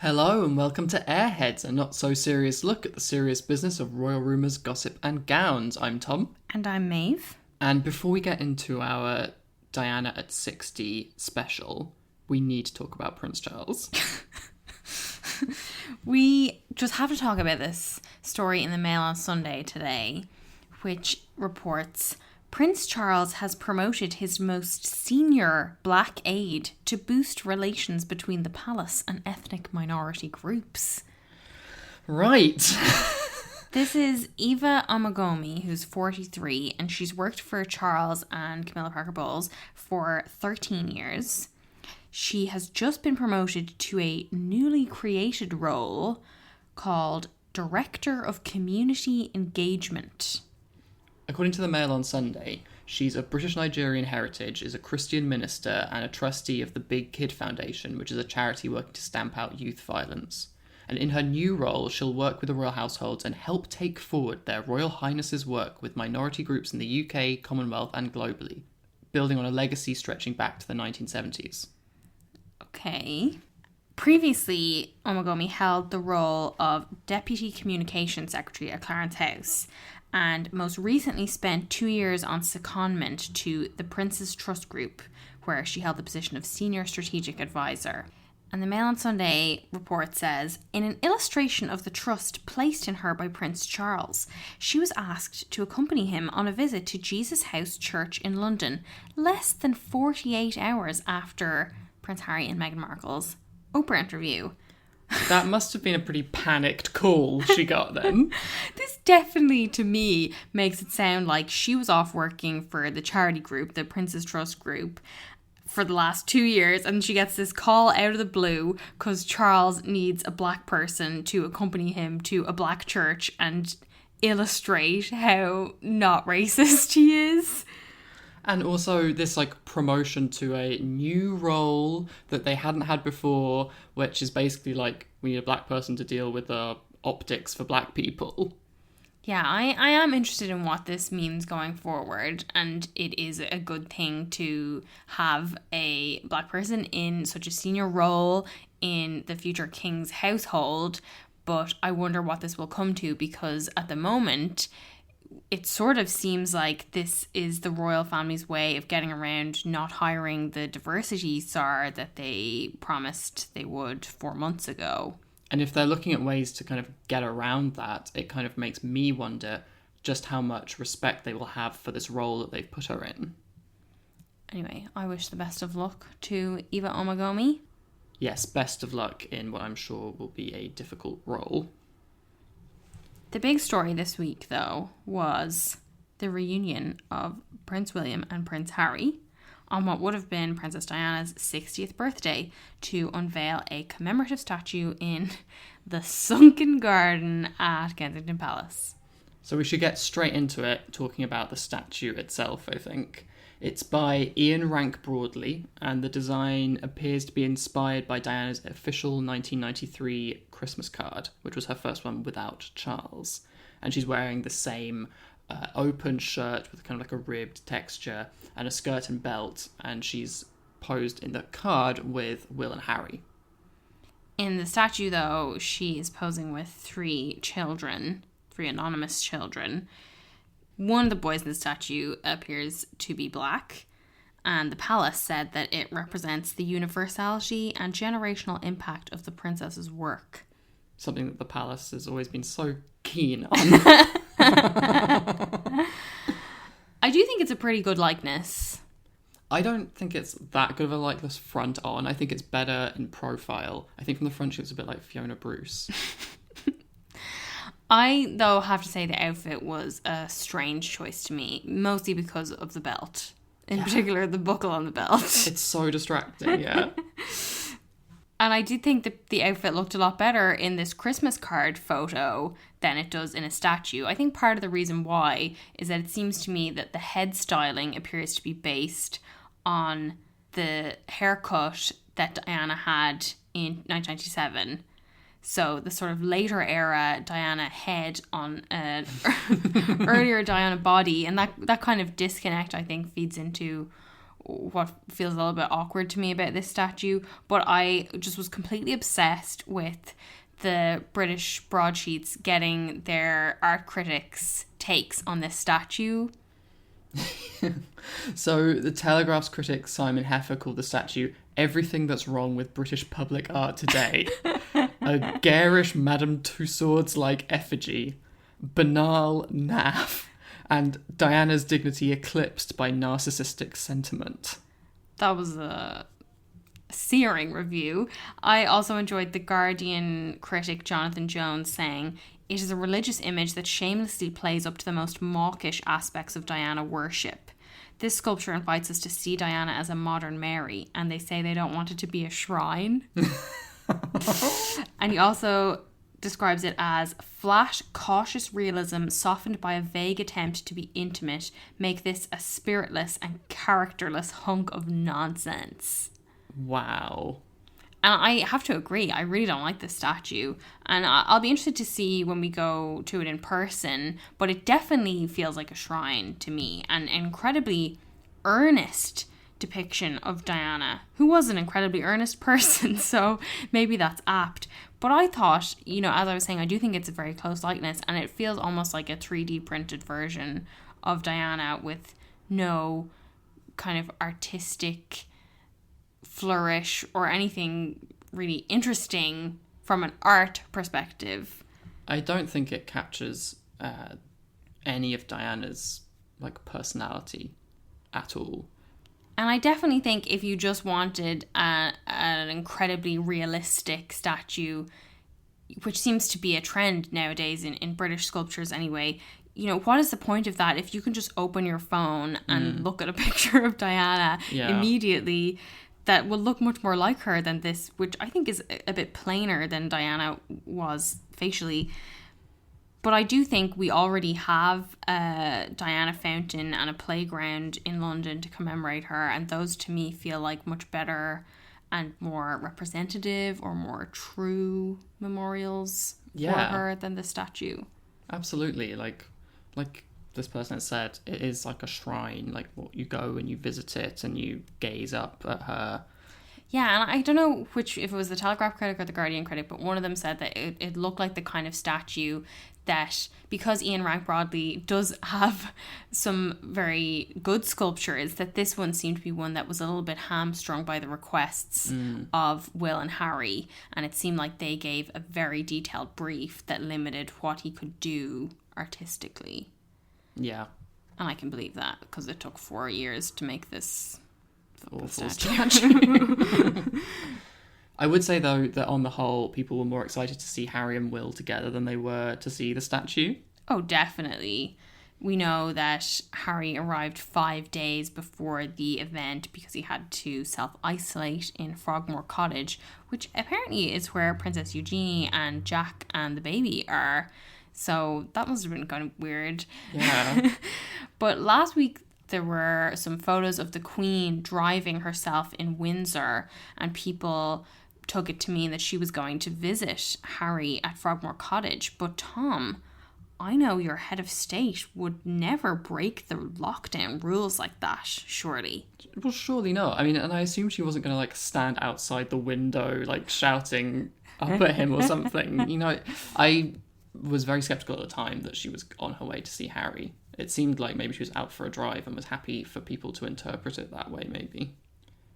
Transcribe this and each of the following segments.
Hello and welcome to HeirHeads, a not-so-serious look at the serious business of royal rumours, gossip and gowns. I'm Tom. And I'm Maeve. And before we get into our Diana at 60 special, we need to talk about Prince Charles. We just have to talk about this story in the Mail on Sunday today, which reports Prince Charles has promoted his most senior black aide to boost relations between the palace and ethnic minority groups. Right. This is Eva Omogomi, who's 43, and she's worked for Charles and Camilla Parker Bowles for 13 years. She has just been promoted to a newly created role called Director of Community Engagement. According to the Mail on Sunday, she's of British-Nigerian heritage, is a Christian minister and a trustee of the Big Kid Foundation, which is a charity working to stamp out youth violence. And in her new role, she'll work with the royal households and help take forward their Royal Highnesses' work with minority groups in the UK, Commonwealth and globally, building on a legacy stretching back to the 1970s. Okay. Previously, Omogomi held the role of Deputy Communications Secretary at Clarence House, and most recently spent 2 years on secondment to the Prince's Trust Group, where she held the position of Senior Strategic Advisor. And the Mail on Sunday report says, in an illustration of the trust placed in her by Prince Charles, she was asked to accompany him on a visit to Jesus House Church in London, less than 48 hours after Prince Harry and Meghan Markle's Oprah interview. That must have been a pretty panicked call she got then. This definitely, to me, makes it sound like she was off working for the charity group, the Prince's Trust Group, for the last 2 years, and she gets this call out of the blue because Charles needs a black person to accompany him to a black church and illustrate how not racist he is. And also this promotion to a new role that they hadn't had before, which is basically we need a black person to deal with the optics for black people. Yeah, I am interested in what this means going forward, and it is a good thing to have a black person in such a senior role in the future king's household, but I wonder what this will come to, because at the moment it sort of seems like this is the royal family's way of getting around not hiring the diversity czar that they promised they would 4 months ago. And if they're looking at ways to kind of get around that, it kind of makes me wonder just how much respect they will have for this role that they've put her in. Anyway, I wish the best of luck to Eva Omogomi. Yes, best of luck in what I'm sure will be a difficult role. The big story this week, though, was the reunion of Prince William and Prince Harry on what would have been Princess Diana's 60th birthday to unveil a commemorative statue in the sunken garden at Kensington Palace. So we should get straight into it, talking about the statue itself, I think. It's by Ian Rank Broadley, and the design appears to be inspired by Diana's official 1993 Christmas card, which was her first one without Charles. And she's wearing the same open shirt with kind of a ribbed texture and a skirt and belt, and she's posed in the card with Will and Harry. In the statue, though, she is posing with 3 children, 3 anonymous children. One of the boys in the statue appears to be black, and the palace said that it represents the universality and generational impact of the princess's work. Something that the palace has always been so keen on. I do think it's a pretty good likeness. I don't think it's that good of a likeness front on. I think it's better in profile. I think from the front she looks a bit like Fiona Bruce. I, though, have to say the outfit was a strange choice to me, mostly because of the belt. In particular, the buckle on the belt. It's so distracting, yeah. And I did think that the outfit looked a lot better in this Christmas card photo than it does in a statue. I think part of the reason why is that it seems to me that the head styling appears to be based on the haircut that Diana had in 1997. So the sort of later era Diana head on an earlier Diana body, and that kind of disconnect, I think, feeds into what feels a little bit awkward to me about this statue, but I just was completely obsessed with the British broadsheets getting their art critics' takes on this statue. So the Telegraph's critic Simon Heffer called the statue everything that's wrong with British public art today. A garish Madame Tussauds-like effigy, banal naff, and Diana's dignity eclipsed by narcissistic sentiment. That was a searing review. I also enjoyed the Guardian critic Jonathan Jones saying, "It is a religious image that shamelessly plays up to the most mawkish aspects of Diana worship. This sculpture invites us to see Diana as a modern Mary, and they say they don't want it to be a shrine." And he also describes it as flat, cautious realism softened by a vague attempt to be intimate, make this a spiritless and characterless hunk of nonsense. Wow. And I have to agree, I really don't like this statue. And I'll be interested to see when we go to it in person, but it definitely feels like a shrine to me. An incredibly earnest depiction of Diana, who was an incredibly earnest person, so maybe that's apt. But I thought, you know, as I was saying, I do think it's a very close likeness, and it feels almost like a 3D printed version of Diana with no kind of artistic flourish or anything really interesting from an art perspective. I don't think it captures any of Diana's like personality at all. And I definitely think if you just wanted an incredibly realistic statue, which seems to be a trend nowadays in British sculptures anyway, you know, what is the point of that if you can just open your phone and look at a picture of Diana immediately that will look much more like her than this, which I think is a bit plainer than Diana was facially. But I do think we already have a Diana fountain and a playground in London to commemorate her, and those to me feel like much better and more representative or more true memorials for her than the statue. Absolutely. Like this person has said, it is like a shrine. Like, what, you go and you visit it and you gaze up at her. Yeah, and I don't know if it was the Telegraph critic or the Guardian critic, but one of them said that it looked like the kind of statue that, because Ian Rank Broadley does have some very good sculptures, that this one seemed to be one that was a little bit hamstrung by the requests of Will and Harry, and it seemed like they gave a very detailed brief that limited what he could do artistically. Yeah. And I can believe that, because it took 4 years to make this awful statue. I would say, though, that on the whole, people were more excited to see Harry and Will together than they were to see the statue. Oh, definitely. We know that Harry arrived 5 days before the event because he had to self-isolate in Frogmore Cottage, which apparently is where Princess Eugenie and Jack and the baby are. So that must have been kind of weird. Yeah. But last week, there were some photos of the Queen driving herself in Windsor, and people took it to mean that she was going to visit Harry at Frogmore Cottage. But Tom, I know your head of state would never break the lockdown rules like that, surely. Well, surely not. I mean, and I assume she wasn't going to, like, stand outside the window, like, shouting up at him or something. You know, I was very sceptical at the time that she was on her way to see Harry. It seemed like maybe she was out for a drive and was happy for people to interpret it that way, maybe.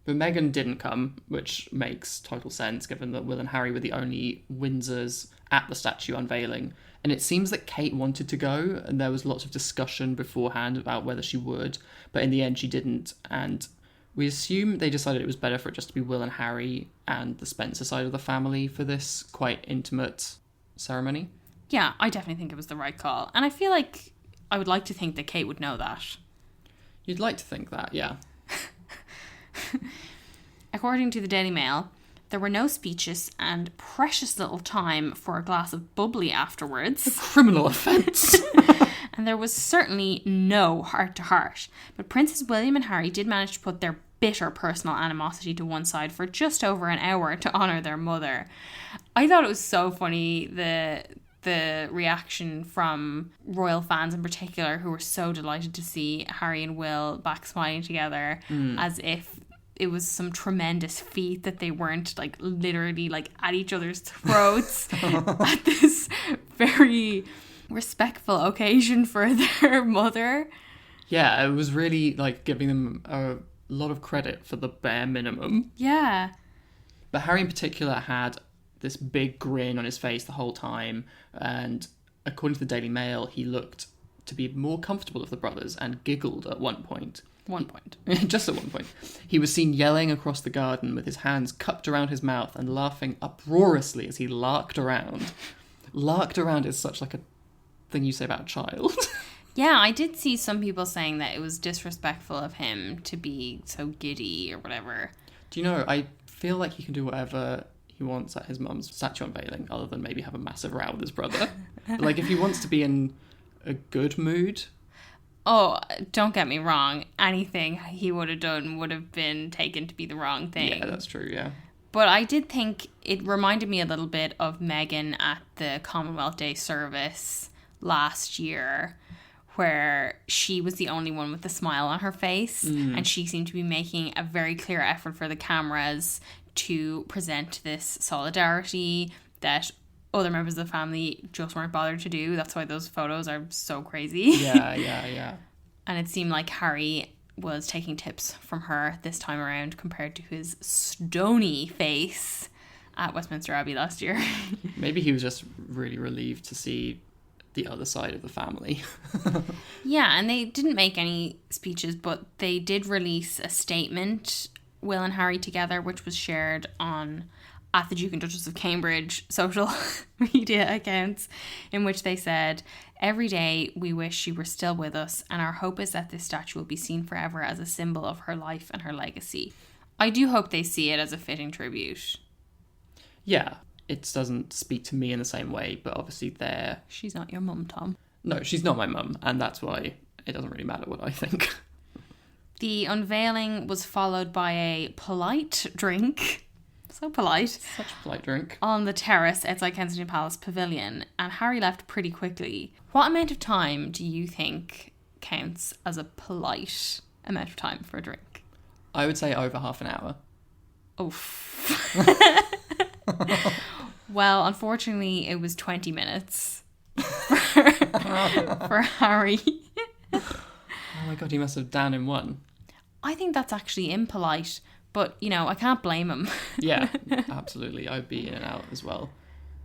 But Meghan didn't come, which makes total sense, given that Will and Harry were the only Windsors at the statue unveiling. And it seems that Kate wanted to go, and there was lots of discussion beforehand about whether she would, but in the end she didn't. And we assume they decided it was better for it just to be Will and Harry and the Spencer side of the family for this quite intimate ceremony. Yeah, I definitely think it was the right call. And I feel like I would like to think that Kate would know that. You'd like to think that, yeah. According to the Daily Mail, there were no speeches and precious little time for a glass of bubbly afterwards. A criminal offence. And there was certainly no heart-to-heart. But Princes William and Harry did manage to put their bitter personal animosity to one side for just over an hour to honour their mother. I thought it was so funny, the the reaction from royal fans in particular, who were so delighted to see Harry and Will back smiling together, as if it was some tremendous feat that they weren't like literally like at each other's throats at this very respectful occasion for their mother. Yeah, it was really like giving them a lot of credit for the bare minimum. Yeah. But Harry in particular had this big grin on his face the whole time, and according to the Daily Mail, he looked to be more comfortable with the brothers and giggled at one point. Just at one point. He was seen yelling across the garden with his hands cupped around his mouth and laughing uproariously as he larked around. Larked around is such like a thing you say about a child. Yeah, I did see some people saying that it was disrespectful of him to be so giddy or whatever. Do you know, I feel like he can do whatever he wants at his mum's statue unveiling, other than maybe have a massive row with his brother. Like, if he wants to be in a good mood... Oh, don't get me wrong. Anything he would have done would have been taken to be the wrong thing. Yeah, that's true, yeah. But I did think it reminded me a little bit of Meghan at the Commonwealth Day service last year, where she was the only one with a smile on her face, and she seemed to be making a very clear effort for the cameras to present this solidarity that other members of the family just weren't bothered to do. That's why those photos are so crazy. Yeah. And it seemed like Harry was taking tips from her this time around compared to his stony face at Westminster Abbey last year. Maybe he was just really relieved to see the other side of the family. Yeah, and they didn't make any speeches, but they did release a statement, Will and Harry together, which was shared on at the Duke and Duchess of Cambridge social media accounts, in which they said, "Every day we wish she were still with us, and our hope is that this statue will be seen forever as a symbol of her life and her legacy." I do hope they see it as a fitting tribute. Yeah, it doesn't speak to me in the same way, but obviously they're... She's not your mum, Tom. No, she's not my mum, and that's why it doesn't really matter what I think. The unveiling was followed by a polite drink. So polite. Such a polite drink. On the terrace outside Kensington Palace Pavilion, and Harry left pretty quickly. What amount of time do you think counts as a polite amount of time for a drink? I would say over half an hour. Oof. Well, unfortunately, it was 20 minutes for Harry. Oh my god, he must have down in one. I think that's actually impolite, but, you know, I can't blame him. Yeah, absolutely. I'd be in and out as well.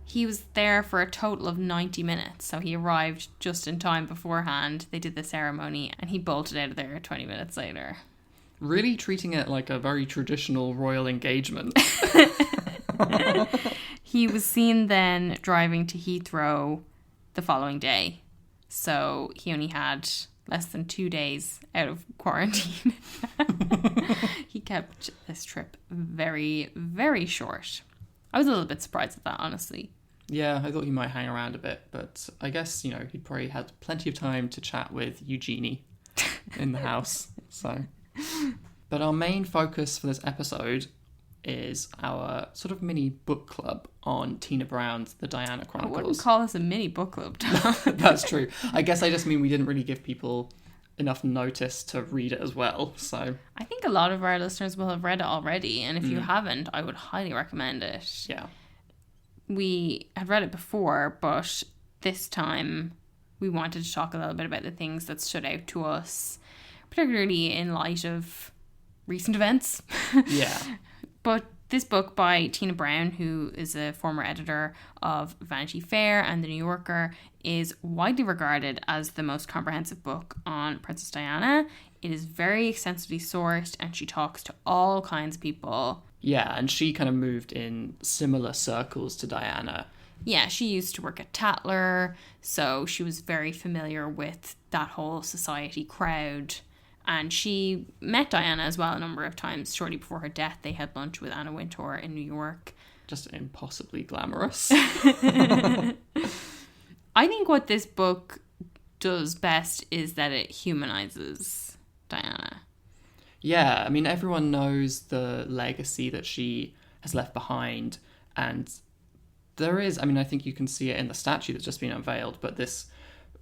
He was there for a total of 90 minutes, so he arrived just in time beforehand. They did the ceremony, and he bolted out of there 20 minutes later. Really treating it like a very traditional royal engagement. He was seen then driving to Heathrow the following day, so he only had less than 2 days out of quarantine. He kept this trip very, very short. I was a little bit surprised at that, honestly. Yeah, I thought he might hang around a bit, but I guess, you know, he probably had plenty of time to chat with Eugenie in the house. So, but our main focus for this episode is our sort of mini book club on Tina Brown's The Diana Chronicles. I wouldn't call this a mini book club, Tom. That's true. I guess I just mean we didn't really give people enough notice to read it as well. So I think a lot of our listeners will have read it already, and if you haven't, I would highly recommend it. Yeah. We had read it before, but this time we wanted to talk a little bit about the things that stood out to us, particularly in light of recent events. Yeah. But this book by Tina Brown, who is a former editor of Vanity Fair and The New Yorker, is widely regarded as the most comprehensive book on Princess Diana. It is very extensively sourced, and she talks to all kinds of people. Yeah, and she kind of moved in similar circles to Diana. Yeah, she used to work at Tatler, so she was very familiar with that whole society crowd. And she met Diana as well a number of times. Shortly before her death, they had lunch with Anna Wintour in New York. Just impossibly glamorous. I think what this book does best is that it humanizes Diana. Yeah, I mean, everyone knows the legacy that she has left behind, and There is, I mean, I think you can see it in the statue that's just been unveiled, but this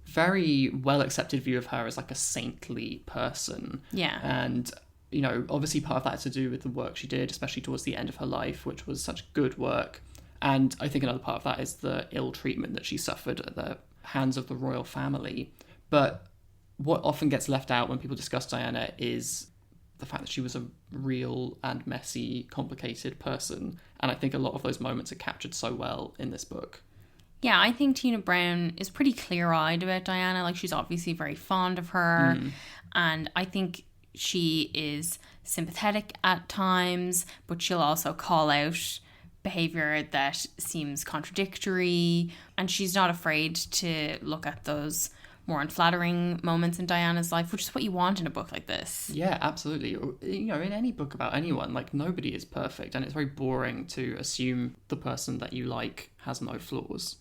very well accepted view of her as like a saintly person. Yeah. And, you know, obviously part of that is to do with the work she did, especially towards the end of her life, which was such good work. And I think another part of that is the ill treatment that she suffered at the hands of the royal family. But what often gets left out when people discuss Diana is the fact that she was a real and messy, complicated person. And I think a lot of those moments are captured so well in this book. Yeah, I think Tina Brown is pretty clear-eyed about Diana. Like, she's obviously very fond of her. And I think she is sympathetic at times, but she'll also call out behaviour that seems contradictory. And she's not afraid to look at those more unflattering moments in Diana's life, which is what you want in a book like this. Yeah, absolutely. You know, in any book about anyone, like, nobody is perfect, and it's very boring to assume the person that you like has no flaws.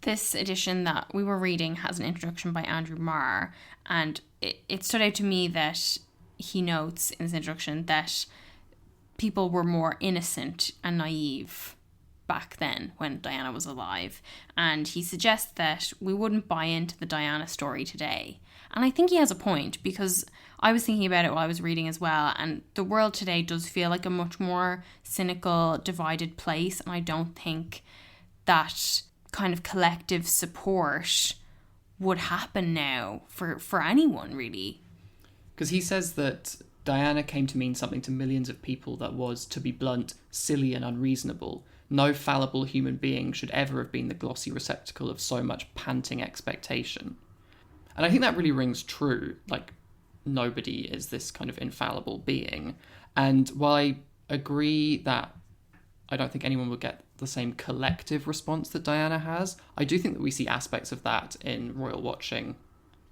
This edition that we were reading has an introduction by Andrew Marr, and it stood out to me that he notes in his introduction that people were more innocent and naive back then when Diana was alive, and he suggests that we wouldn't buy into the Diana story today. And I think he has a point, because I was thinking about it while I was reading as well, and the world today does feel like a much more cynical, divided place, and I don't think that kind of collective support would happen now for anyone, really. Because he says that Diana came to mean something to millions of people that was, to be blunt, silly and unreasonable. No fallible human being should ever have been the glossy receptacle of so much panting expectation. And I think that really rings true. Like, nobody is this kind of infallible being. And while I agree that I don't think anyone will get the same collective response that Diana has, I do think that we see aspects of that in royal watching.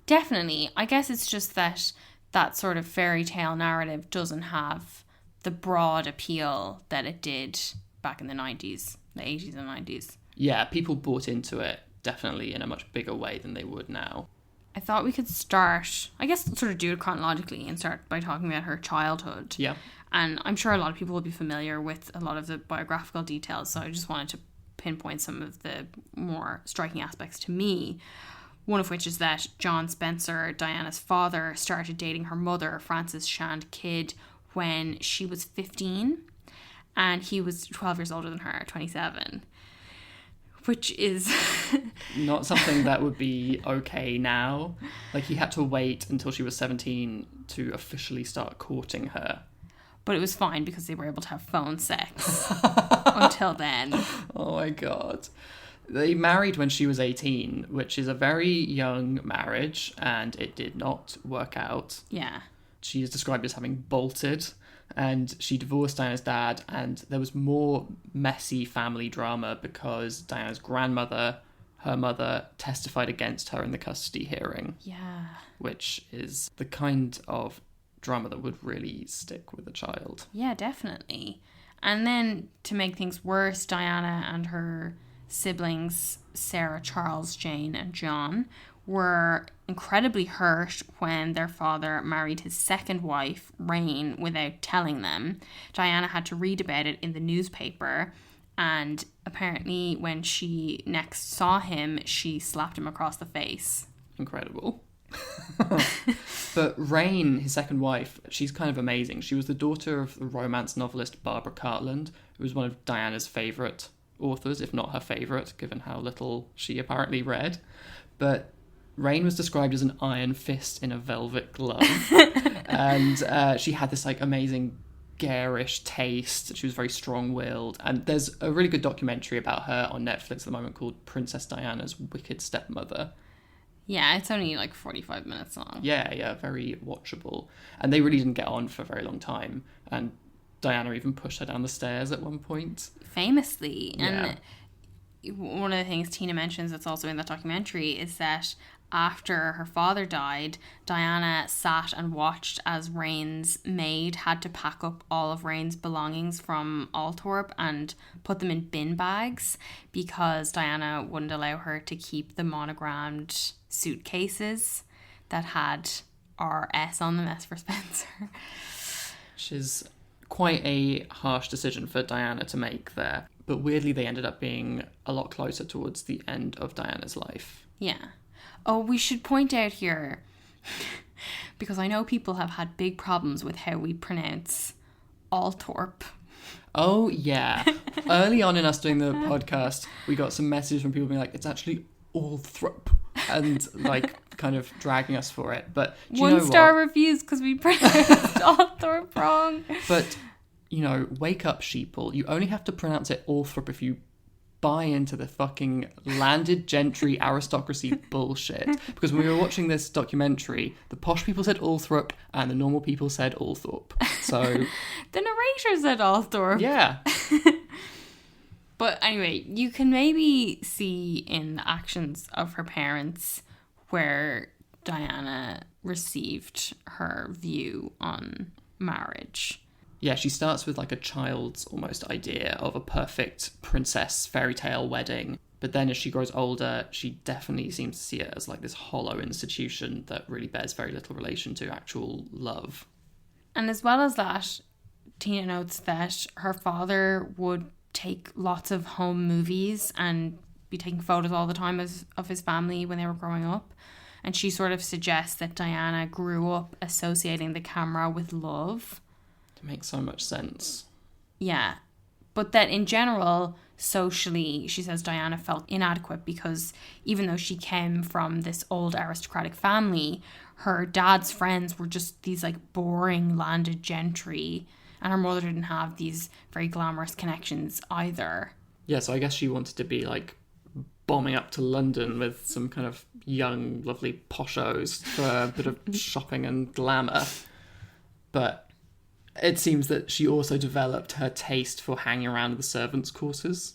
Definitely. I guess it's just that that sort of fairy tale narrative doesn't have the broad appeal that it did back in the 90s, the 80s and 90s. Yeah, people bought into it definitely in a much bigger way than they would now. I thought we could start, I guess, sort of do it chronologically and start by talking about her childhood. Yeah. And I'm sure a lot of people will be familiar with a lot of the biographical details, so I just wanted to pinpoint some of the more striking aspects to me. One of which is that John Spencer, Diana's father, started dating her mother, Frances Shand Kidd, when she was 15. And he was 12 years older than her, 27. Which is not something that would be okay now. Like, he had to wait until she was 17 to officially start courting her. But it was fine because they were able to have phone sex until then. Oh my God. They married when she was 18, which is a very young marriage, and it did not work out. Yeah. She is described as having bolted, and she divorced Diana's dad, and there was more messy family drama because Diana's grandmother, her mother, testified against her in the custody hearing. Yeah. Which is the kind of drama that would really stick with a child. Yeah, definitely. And then to make things worse, Diana and her siblings, Sarah, Charles, Jane, and John, were incredibly hurt when their father married his second wife, Rain, without telling them. Diana had to read about it in the newspaper, and apparently when she next saw him, she slapped him across the face. Incredible. But Rain, his second wife, she's kind of amazing. She was the daughter of the romance novelist Barbara Cartland, who was one of Diana's favourite authors, if not her favourite, given how little she apparently read. But Rain was described as an iron fist in a velvet glove. And she had this like amazing garish taste. She was very strong-willed. And there's a really good documentary about her on Netflix at the moment called Princess Diana's Wicked Stepmother. Yeah, it's only like 45 minutes long. Yeah, very watchable. And they really didn't get on for a very long time. And Diana even pushed her down the stairs at one point. Famously. Yeah. And one of the things Tina mentions that's also in that documentary is that after her father died, Diana sat and watched as Rain's maid had to pack up all of Rain's belongings from Althorpe and put them in bin bags because Diana wouldn't allow her to keep the monogrammed suitcases that had RS on them, S for Spencer. Which is quite a harsh decision for Diana to make there. but weirdly they ended up being a lot closer towards the end of Diana's life. Yeah. Oh, we should point out here, because I know people have had big problems with how we pronounce Althorp. Oh, yeah. Early on in us doing the podcast, we got some messages from people being like, it's actually Althorp, and like kind of dragging us for it. But do you know what? 1-star reviews because we pronounced Althorp wrong. But, you know, wake up, sheeple. You only have to pronounce it Althorp if you buy into the fucking landed gentry aristocracy bullshit. Because when we were watching this documentary, the posh people said Althorp and the normal people said Althorp. So the narrator said Althorp. yeah. But anyway, you can maybe see in the actions of her parents where Diana received her view on marriage. Yeah, she starts with like a child's almost idea of a perfect princess fairy tale wedding. But then as she grows older, she definitely seems to see it as like this hollow institution that really bears very little relation to actual love. And as well as that, Tina notes that her father would take lots of home movies and be taking photos all the time of his family when they were growing up. And she sort of suggests that Diana grew up associating the camera with love. It makes so much sense. Yeah. But that in general, socially, she says Diana felt inadequate because even though she came from this old aristocratic family, her dad's friends were just these like boring landed gentry, and her mother didn't have these very glamorous connections either. Yeah, so I guess she wanted to be like bombing up to London with some kind of young, lovely poshos for a bit of shopping and glamour. But it seems that she also developed her taste for hanging around the servants' quarters.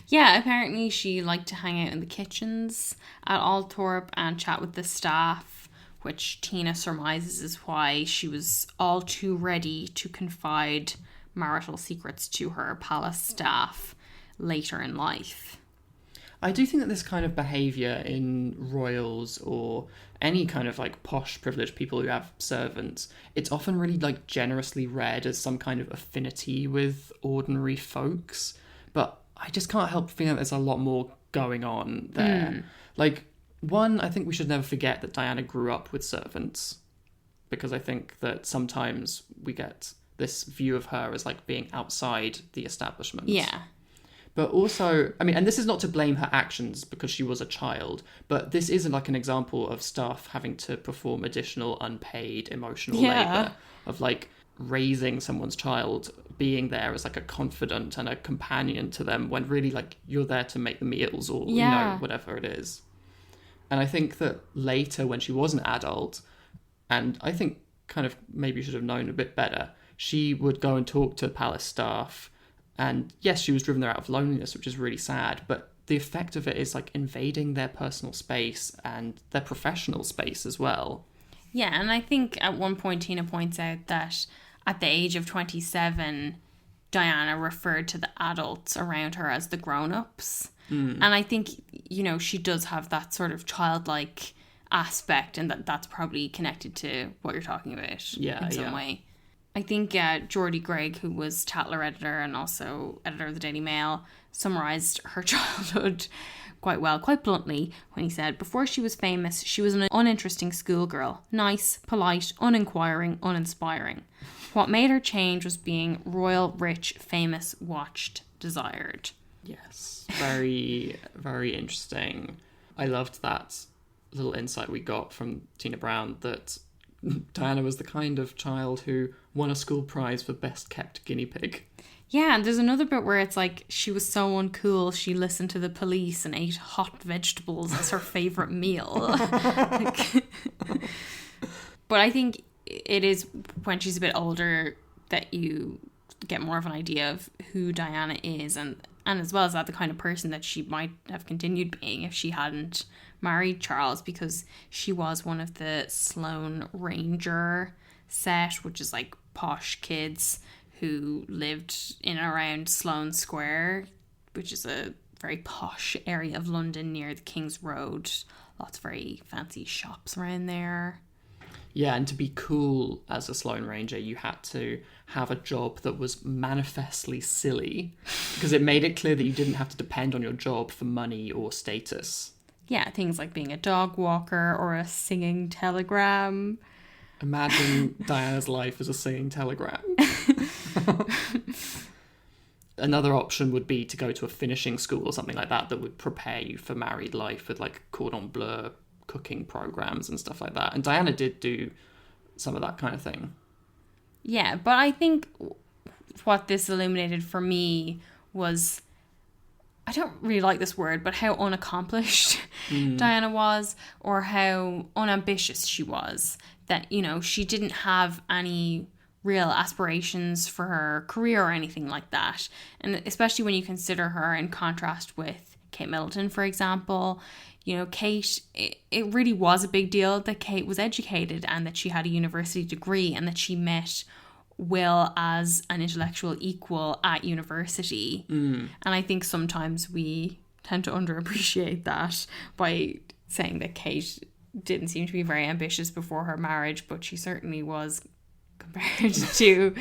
Yeah, apparently she liked to hang out in the kitchens at Althorp and chat with the staff, which Tina surmises is why she was all too ready to confide marital secrets to her palace staff later in life. I do think that this kind of behaviour in royals or any kind of like posh privileged people who have servants, it's often really like generously read as some kind of affinity with ordinary folks. But I just can't help feeling there's a lot more going on there. Like, one, I think we should never forget that Diana grew up with servants, because I think that sometimes we get this view of her as like being outside the establishment. Yeah. But also, I mean, and this is not to blame her actions because she was a child, but this isn't like an example of staff having to perform additional unpaid emotional labour of like raising someone's child, being there as like a confidant and a companion to them when really like you're there to make the meals or, you know, whatever it is. And I think that later when she was an adult, and I think kind of maybe should have known a bit better, she would go and talk to palace staff. And yes, she was driven there out of loneliness, which is really sad. But the effect of it is like invading their personal space and their professional space as well. Yeah, and I think at one point Tina points out that at the age of 27, Diana referred to the adults around her as the grown-ups. And I think, you know, she does have that sort of childlike aspect, and that's probably connected to what you're talking about in some way. I think Geordie Gregg, who was Tatler editor and also editor of the Daily Mail, summarised her childhood quite well, quite bluntly, when he said, before she was famous, she was an uninteresting schoolgirl. Nice, polite, uninquiring, uninspiring. What made her change was being royal, rich, famous, watched, desired. Yes, very, very interesting. I loved that little insight we got from Tina Brown that Diana was the kind of child who won a school prize for best kept guinea pig. Yeah, and there's another bit where it's like she was so uncool she listened to the police and ate hot vegetables as her favourite meal. But I think it is when she's a bit older that you get more of an idea of who Diana is, and as well as that, the kind of person that she might have continued being if she hadn't married Charles, because she was one of the Sloane Ranger set, which is like posh kids who lived in and around Sloane Square, which is a very posh area of London near the King's Road. Lots of very fancy shops around there. Yeah, and to be cool as a Sloane Ranger, you had to have a job that was manifestly silly, because it made it clear that you didn't have to depend on your job for money or status. Yeah, things like being a dog walker or a singing telegram. Imagine Diana's life as a singing telegram. Another option would be to go to a finishing school or something like that would prepare you for married life with like cordon bleu cooking programs and stuff like that. And Diana did do some of that kind of thing. Yeah, but I think what this illuminated for me was, I don't really like this word, but how unaccomplished Diana was, or how unambitious she was. That, you know, she didn't have any real aspirations for her career or anything like that. And especially when you consider her in contrast with Kate Middleton, for example. You know, Kate, it really was a big deal that Kate was educated and that she had a university degree and that she met Will as an intellectual equal at university. And I think sometimes we tend to underappreciate that by saying that Kate didn't seem to be very ambitious before her marriage, but she certainly was compared to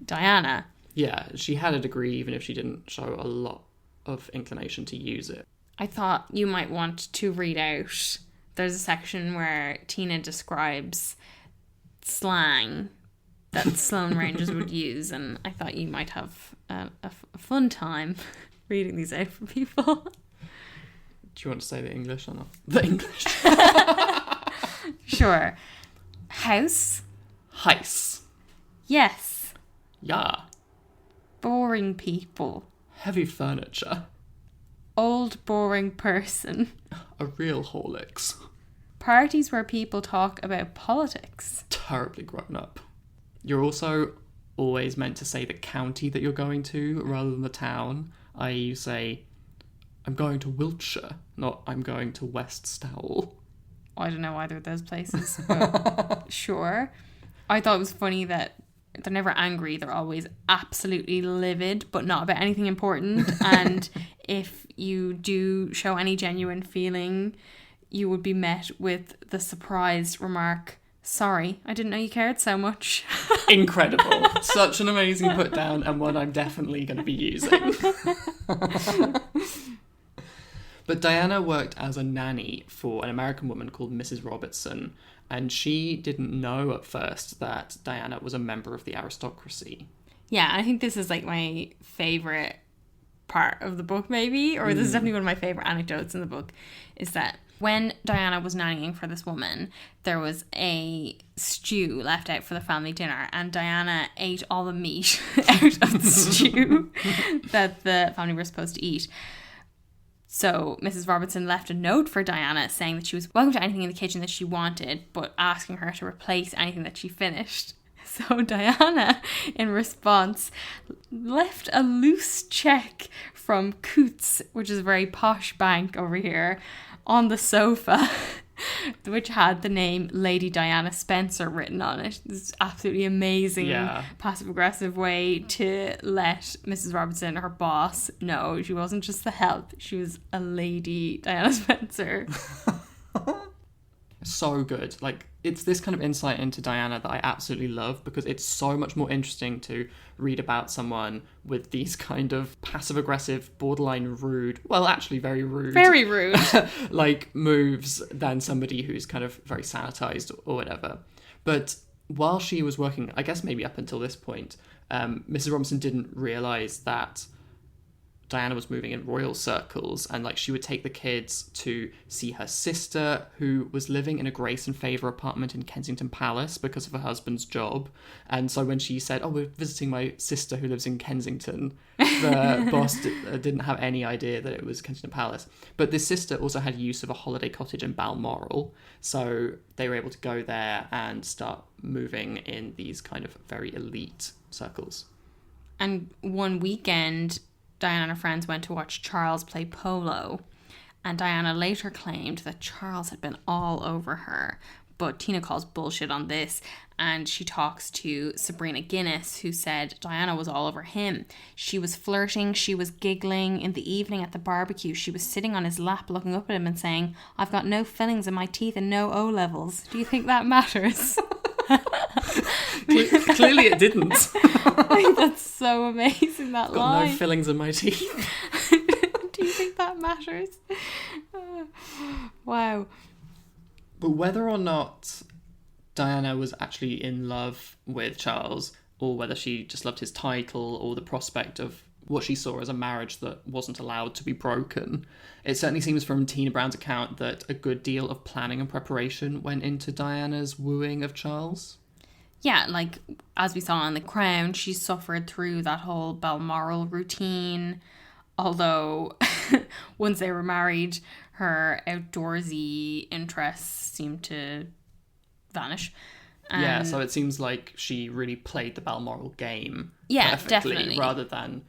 Diana. Yeah, she had a degree even if she didn't show a lot of inclination to use it. I thought you might want to read out. There's a section where Tina describes slang that Sloane Rangers would use, and I thought you might have a fun time reading these out for people. Do you want to say the English or not? The English. Sure. House. Heis. Yes. Yeah. Boring people. Heavy furniture. Old boring person. A real Horlicks. Parties where people talk about politics. Terribly grown up. You're also always meant to say the county that you're going to rather than the town. I.e. you say, I'm going to Wiltshire, not I'm going to West Stowell. I don't know either of those places, but sure. I thought it was funny that they're never angry. They're always absolutely livid, but not about anything important. And if you do show any genuine feeling, you would be met with the surprised remark, sorry, I didn't know you cared so much. Incredible. Such an amazing put down, and one I'm definitely going to be using. But Diana worked as a nanny for an American woman called Mrs. Robertson, and she didn't know at first that Diana was a member of the aristocracy. Yeah, I think this is like my favourite part of the book, maybe, or this is definitely one of my favourite anecdotes in the book, is that when Diana was nannying for this woman, there was a stew left out for the family dinner, and Diana ate all the meat out of the stew that the family were supposed to eat. So Mrs. Robertson left a note for Diana saying that she was welcome to anything in the kitchen that she wanted, but asking her to replace anything that she finished. So Diana, in response, left a loose cheque from Coutts, which is a very posh bank over here, on the sofa, which had the name Lady Diana Spencer written on it. This is absolutely amazing, passive-aggressive way to let Mrs. Robertson, her boss, know she wasn't just the help, she was a Lady Diana Spencer. So good. Like, it's this kind of insight into Diana that I absolutely love, because it's so much more interesting to read about someone with these kind of passive-aggressive, borderline rude, well, actually very rude. Very rude. like, moves than somebody who's kind of very sanitized or whatever. But while she was working, I guess maybe up until this point, Mrs. Robinson didn't realize that Diana was moving in royal circles, and like she would take the kids to see her sister, who was living in a Grace and Favour apartment in Kensington Palace because of her husband's job. And so when she said, oh, we're visiting my sister who lives in Kensington, the boss didn't have any idea that it was Kensington Palace. But this sister also had use of a holiday cottage in Balmoral, so they were able to go there and start moving in these kind of very elite circles. And one weekend, Diana and her friends went to watch Charles play polo, and Diana later claimed that Charles had been all over her, but Tina calls bullshit on this, and she talks to Sabrina Guinness, who said Diana was all over him. She was flirting, she was giggling. In the evening at the barbecue, she was sitting on his lap looking up at him and saying, I've got no fillings in my teeth and no O-levels. Do you think that matters? Clearly it didn't. That's so amazing, that Got line. no fillings in my teeth. Do you think that matters? Wow. But whether or not Diana was actually in love with Charles, or whether she just loved his title or the prospect of what she saw as a marriage that wasn't allowed to be broken, it certainly seems from Tina Brown's account that a good deal of planning and preparation went into Diana's wooing of Charles. Yeah, like, as we saw in The Crown, she suffered through that whole Balmoral routine. Although, once they were married, her outdoorsy interests seemed to vanish. Yeah, so it seems like she really played the Balmoral game perfectly, definitely. rather than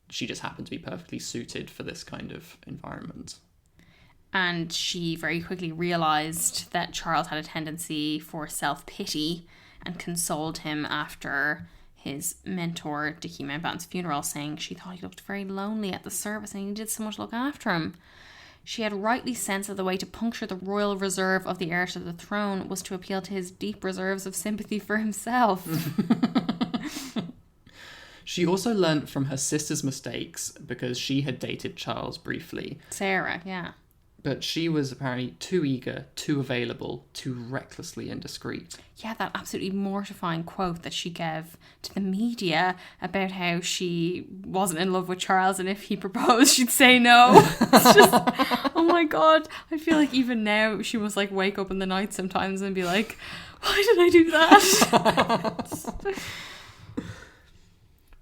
she just happened to be perfectly suited for this kind of environment. And she very quickly realised that Charles had a tendency for self-pity and consoled him after his mentor, Dickie Mountbatten's funeral, saying she thought he looked very lonely at the service and he did so much to look after him. She had rightly sensed that the way to puncture the royal reserve of the heir to the throne was to appeal to his deep reserves of sympathy for himself. She also learnt from her sister's mistakes because she had dated Charles briefly. Sarah, yeah. But she was apparently too eager, too available, too recklessly indiscreet. Yeah, that absolutely mortifying quote that she gave to the media about how she wasn't in love with Charles and if he proposed, she'd say no. It's just, oh my God. I feel like even now she must like wake up in the night sometimes and be like, why did I do that?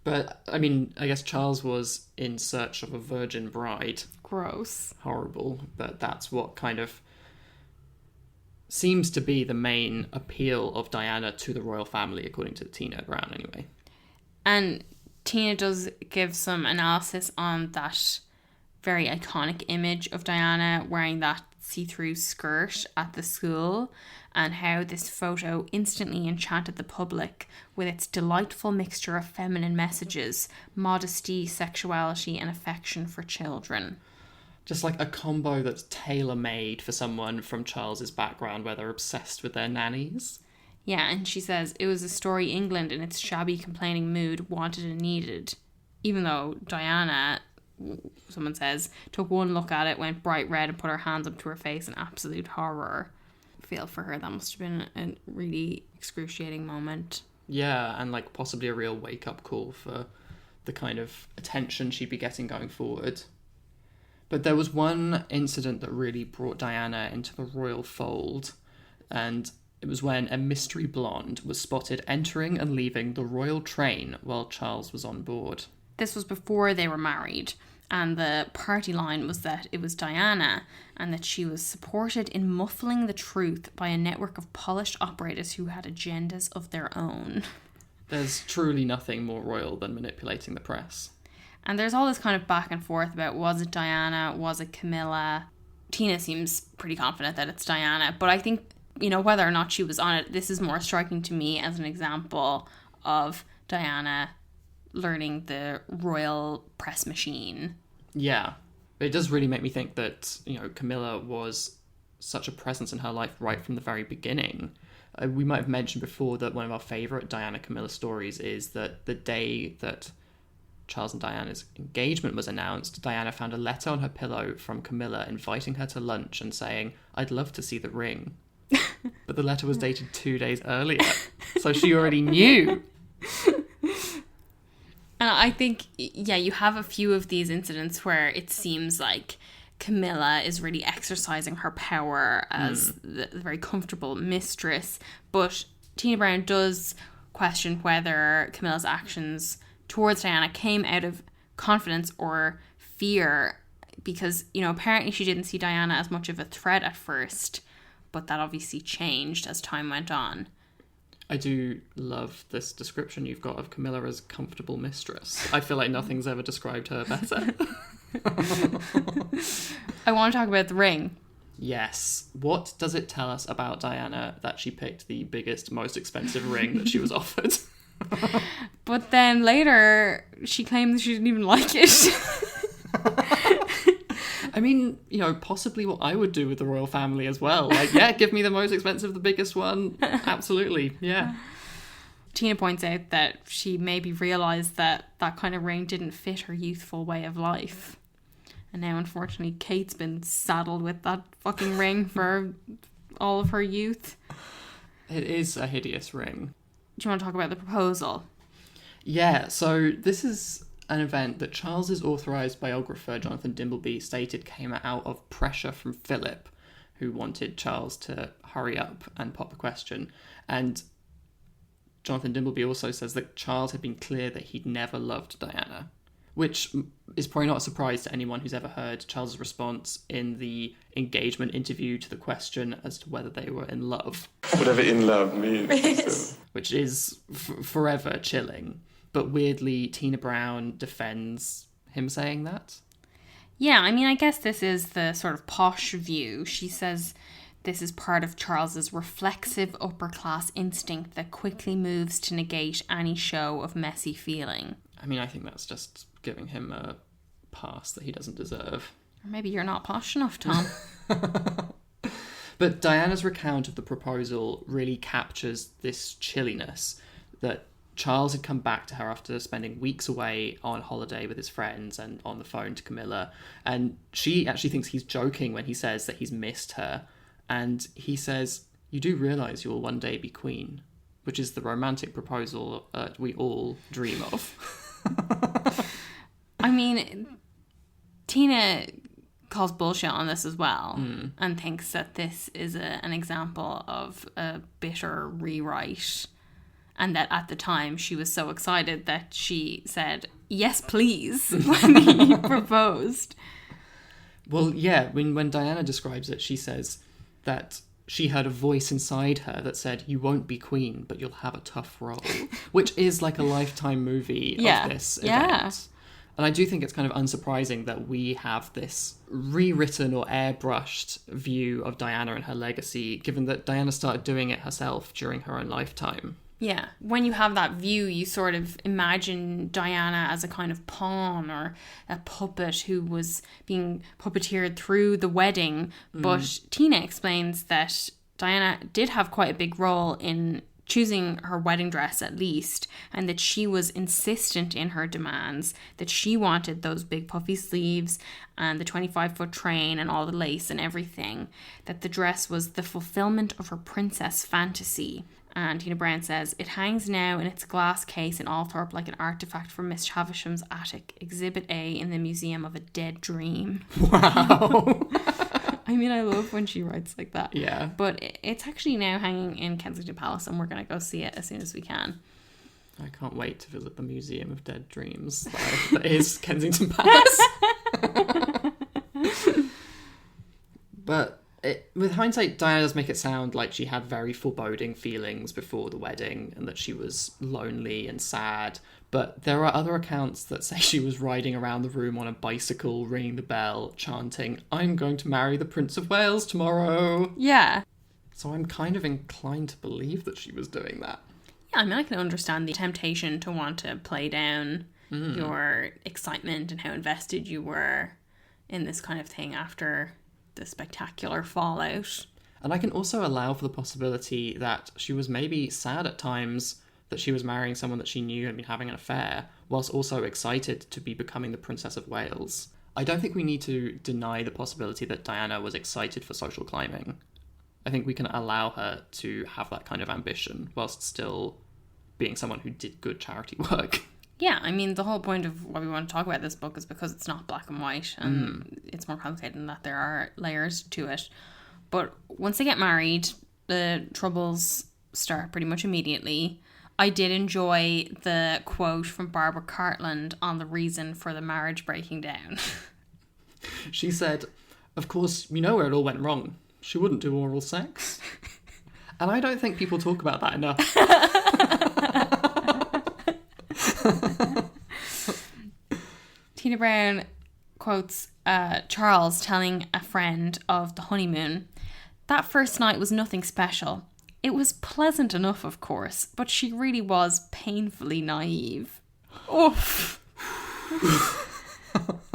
But, I mean, I guess Charles was in search of a virgin bride. Gross. Horrible, but that's what kind of seems to be the main appeal of Diana to the royal family, according to Tina Brown anyway. And Tina does give some analysis on that very iconic image of Diana wearing that see-through skirt at the school, and how this photo instantly enchanted the public with its delightful mixture of feminine messages, modesty, sexuality, and affection for children. Just like a combo that's tailor-made for someone from Charles's background where they're obsessed with their nannies. Yeah, and she says, it was a story England in its shabby complaining mood wanted and needed. Even though Diana, someone says, took one look at it, went bright red and put her hands up to her face in absolute horror. Feel for her, that must have been a really excruciating moment. Yeah, and like possibly a real wake-up call for the kind of attention she'd be getting going forward. But there was one incident that really brought Diana into the royal fold, and it was when a mystery blonde was spotted entering and leaving the royal train while Charles was on board. This was before they were married, and the party line was that it was Diana and that she was supported in muffling the truth by a network of polished operators who had agendas of their own. There's truly nothing more royal than manipulating the press. And there's all this kind of back and forth about, was it Diana, was it Camilla? Tina seems pretty confident that it's Diana, but I think, you know, whether or not she was on it, this is more striking to me as an example of Diana learning the royal press machine. Yeah, it does really make me think that, you know, Camilla was such a presence in her life right from the very beginning. We might have mentioned before that one of our favourite Diana Camilla stories is that the day that Charles and Diana's engagement was announced, Diana found a letter on her pillow from Camilla inviting her to lunch and saying, "I'd love to see the ring." But the letter was dated 2 days earlier, so she already knew. And I think, yeah, you have a few of these incidents where it seems like Camilla is really exercising her power as the very comfortable mistress. But Tina Brown does question whether Camilla's actions towards Diana came out of confidence or fear, because, you know, apparently she didn't see Diana as much of a threat at first, but that obviously changed as time went on. I do love this description you've got of Camilla as comfortable mistress. I feel like nothing's ever described her better. I want to talk about the ring. Yes. What does it tell us about Diana that she picked the biggest, most expensive ring that she was offered? But then later, she claimed she didn't even like it. I mean, possibly what I would do with the royal family as well. Like, yeah, give me the most expensive, the biggest one. Absolutely, yeah. Tina points out that she maybe realised that that kind of ring didn't fit her youthful way of life. And now, unfortunately, Kate's been saddled with that fucking ring for all of her youth. It is a hideous ring. Do you want to talk about the proposal? Yeah, so this is an event that Charles's authorised biographer, Jonathan Dimbleby, stated came out of pressure from Philip, who wanted Charles to hurry up and pop the question. And Jonathan Dimbleby also says that Charles had been clear that he'd never loved Diana, which is probably not a surprise to anyone who's ever heard Charles's response in the engagement interview to the question as to whether they were in love. Whatever in love means. Which is forever chilling. But weirdly, Tina Brown defends him saying that. Yeah, I mean, I guess this is the sort of posh view. She says this is part of Charles's reflexive upper-class instinct that quickly moves to negate any show of messy feeling. I mean, I think that's just giving him a pass that he doesn't deserve. Or maybe you're not posh enough, Tom. But Diana's recount of the proposal really captures this chilliness that Charles had come back to her after spending weeks away on holiday with his friends and on the phone to Camilla. And she actually thinks he's joking when he says that he's missed her. And he says, "You do realise you will one day be queen," which is the romantic proposal we all dream of. I mean, Tina calls bullshit on this as well and thinks that this is an example of a bitter rewrite, and that at the time she was so excited that she said, "Yes, please," when he proposed. Well, yeah, when Diana describes it, she says that she heard a voice inside her that said, "You won't be queen, but you'll have a tough role," which is like a Lifetime movie of this event. And I do think it's kind of unsurprising that we have this rewritten or airbrushed view of Diana and her legacy, given that Diana started doing it herself during her own lifetime. Yeah. When you have that view, you sort of imagine Diana as a kind of pawn or a puppet who was being puppeteered through the wedding. But Tina explains that Diana did have quite a big role in choosing her wedding dress, at least, and that she was insistent in her demands, that she wanted those big puffy sleeves and the 25-foot train and all the lace and everything, that the dress was the fulfillment of her princess fantasy. And Tina Brown says, "It hangs now in its glass case in Althorpe like an artefact from Miss Havisham's attic, Exhibit A in the Museum of a Dead Dream." Wow. I mean, I love when she writes like that. Yeah. But it's actually now hanging in Kensington Palace, and we're going to go see it as soon as we can. I can't wait to visit the Museum of Dead Dreams. That is Kensington Palace. But with hindsight, Diana does make it sound like she had very foreboding feelings before the wedding and that she was lonely and sad. But there are other accounts that say she was riding around the room on a bicycle, ringing the bell, chanting, "I'm going to marry the Prince of Wales tomorrow." Yeah. So I'm kind of inclined to believe that she was doing that. Yeah, I mean, I can understand the temptation to want to play down your excitement and how invested you were in this kind of thing after the spectacular fallout. And I can also allow for the possibility that she was maybe sad at times that she was marrying someone that she knew had been having an affair, whilst also excited to be becoming the Princess of Wales. I don't think we need to deny the possibility that Diana was excited for social climbing. I think we can allow her to have that kind of ambition, whilst still being someone who did good charity work. Yeah, I mean, the whole point of why we want to talk about this book is because it's not black and white, and it's more complicated in that there are layers to it. But once they get married, the troubles start pretty much immediately. I did enjoy the quote from Barbara Cartland on the reason for the marriage breaking down. She said, "Of course, you know where it all went wrong. She wouldn't do oral sex." And I don't think people talk about that enough. Tina Brown quotes Charles telling a friend of the honeymoon, "That first night was nothing special. It was pleasant enough, of course, but she really was painfully naive." Oof.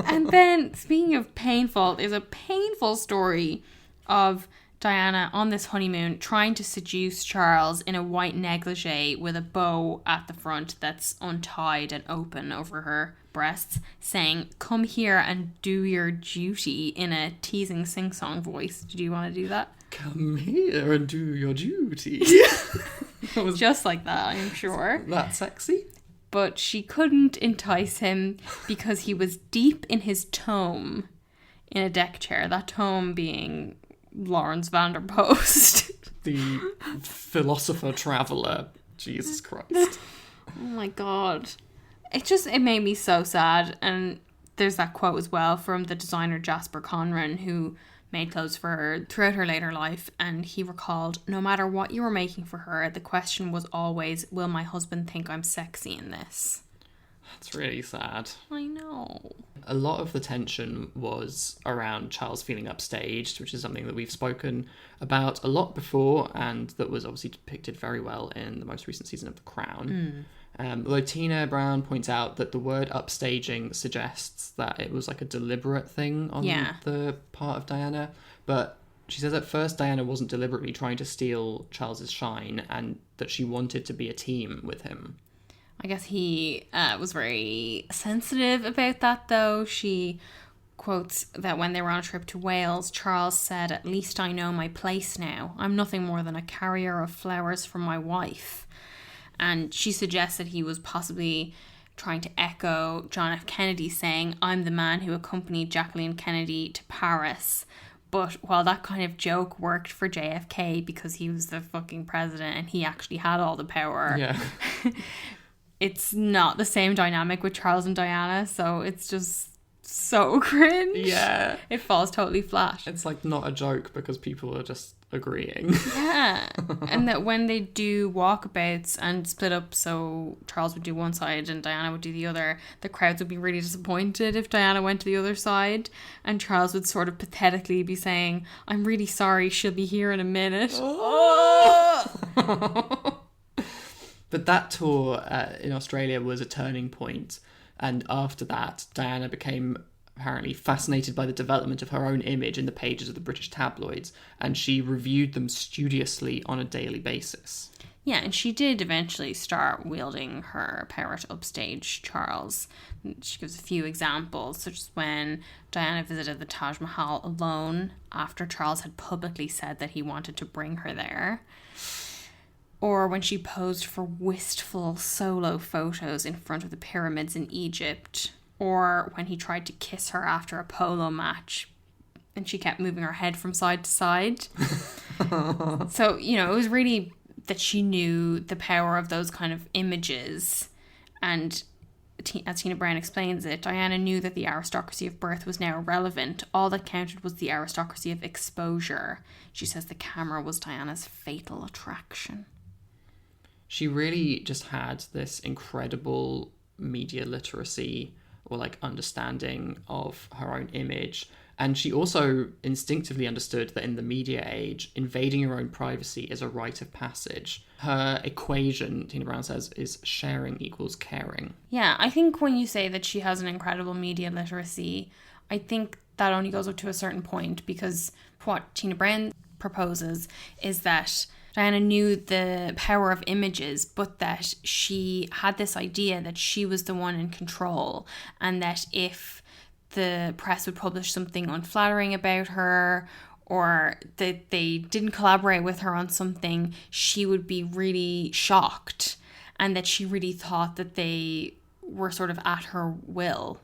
And then, speaking of painful, there's a painful story of Diana on this honeymoon trying to seduce Charles in a white negligee with a bow at the front that's untied and open over her breasts, saying, "Come here and do your duty," in a teasing sing-song voice. Did you want to do that? Come here and do your duty. Just like that, I'm sure. That sexy? But she couldn't entice him because he was deep in his tome in a deck chair. That tome being Lawrence van der Post. The philosopher traveller. Jesus Christ. Oh my god. It made me so sad. And there's that quote as well from the designer Jasper Conran, who made clothes for her throughout her later life, and he recalled, "No matter what you were making for her, the question was always, will my husband think I'm sexy in this?" That's really sad. I know. A lot of the tension was around Charles feeling upstaged, which is something that we've spoken about a lot before, and that was obviously depicted very well in the most recent season of The Crown. Although Tina Brown points out that the word upstaging suggests that it was like a deliberate thing on the part of Diana. But she says at first Diana wasn't deliberately trying to steal Charles's shine, and that she wanted to be a team with him. I guess he was very sensitive about that, though. She quotes that when they were on a trip to Wales, Charles said, "At least I know my place now. I'm nothing more than a carrier of flowers for my wife." And she suggested he was possibly trying to echo John F. Kennedy saying, "I'm the man who accompanied Jacqueline Kennedy to Paris." But while that kind of joke worked for JFK because he was the fucking president and he actually had all the power, Yeah. it's not the same dynamic with Charles and Diana, so it's just so cringe. Yeah. It falls totally flat. It's like not a joke because people are just agreeing. Yeah. And that when they do walkabouts and split up, so Charles would do one side and Diana would do the other, the crowds would be really disappointed if Diana went to the other side, and Charles would sort of pathetically be saying, "I'm really sorry, she'll be here in a minute." Oh! But that tour in Australia was a turning point, and after that, Diana became apparently fascinated by the development of her own image in the pages of the British tabloids, and she reviewed them studiously on a daily basis. Yeah, and she did eventually start wielding her power to upstage Charles. She gives a few examples, such as when Diana visited the Taj Mahal alone after Charles had publicly said that he wanted to bring her there. Or when she posed for wistful solo photos in front of the pyramids in Egypt. Or when he tried to kiss her after a polo match and she kept moving her head from side to side. So, it was really that she knew the power of those kind of images. And as Tina Brown explains it, Diana knew that the aristocracy of birth was now irrelevant. All that counted was the aristocracy of exposure. She says the camera was Diana's fatal attraction. She really just had this incredible media literacy or like understanding of her own image. And she also instinctively understood that in the media age, invading your own privacy is a rite of passage. Her equation, Tina Brown says, is sharing equals caring. Yeah, I think when you say that she has an incredible media literacy, I think that only goes up to a certain point, because what Tina Brown proposes is that Diana knew the power of images, but that she had this idea that she was the one in control, and that if the press would publish something unflattering about her, or that they didn't collaborate with her on something, she would be really shocked, and that she really thought that they were sort of at her will.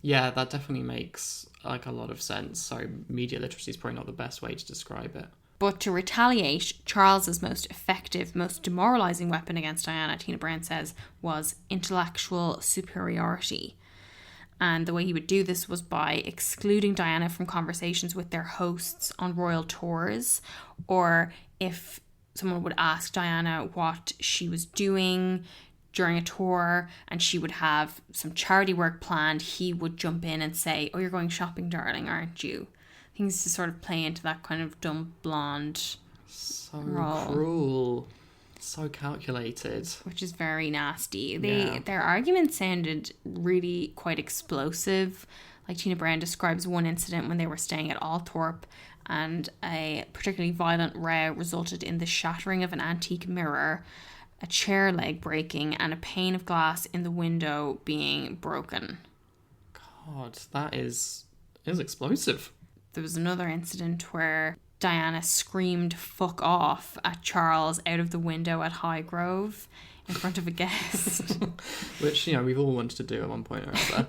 Yeah, that definitely makes like a lot of sense. So media literacy is probably not the best way to describe it. But to retaliate, Charles's most effective, most demoralising weapon against Diana, Tina Brown says, was intellectual superiority. And the way he would do this was by excluding Diana from conversations with their hosts on royal tours, or if someone would ask Diana what she was doing during a tour and she would have some charity work planned, he would jump in and say, "Oh, you're going shopping, darling, aren't you?" Things to sort of play into that kind of dumb blonde So role. cruel. So calculated. Which is very nasty. Yeah. Their argument sounded really quite explosive. Like Tina Brown describes one incident when they were staying at Althorpe and a particularly violent row resulted in the shattering of an antique mirror, a chair leg breaking, and a pane of glass in the window being broken. God, that is explosive. There was another incident where Diana screamed "fuck off" at Charles out of the window at Highgrove in front of a guest. Which, we've all wanted to do at one point or other.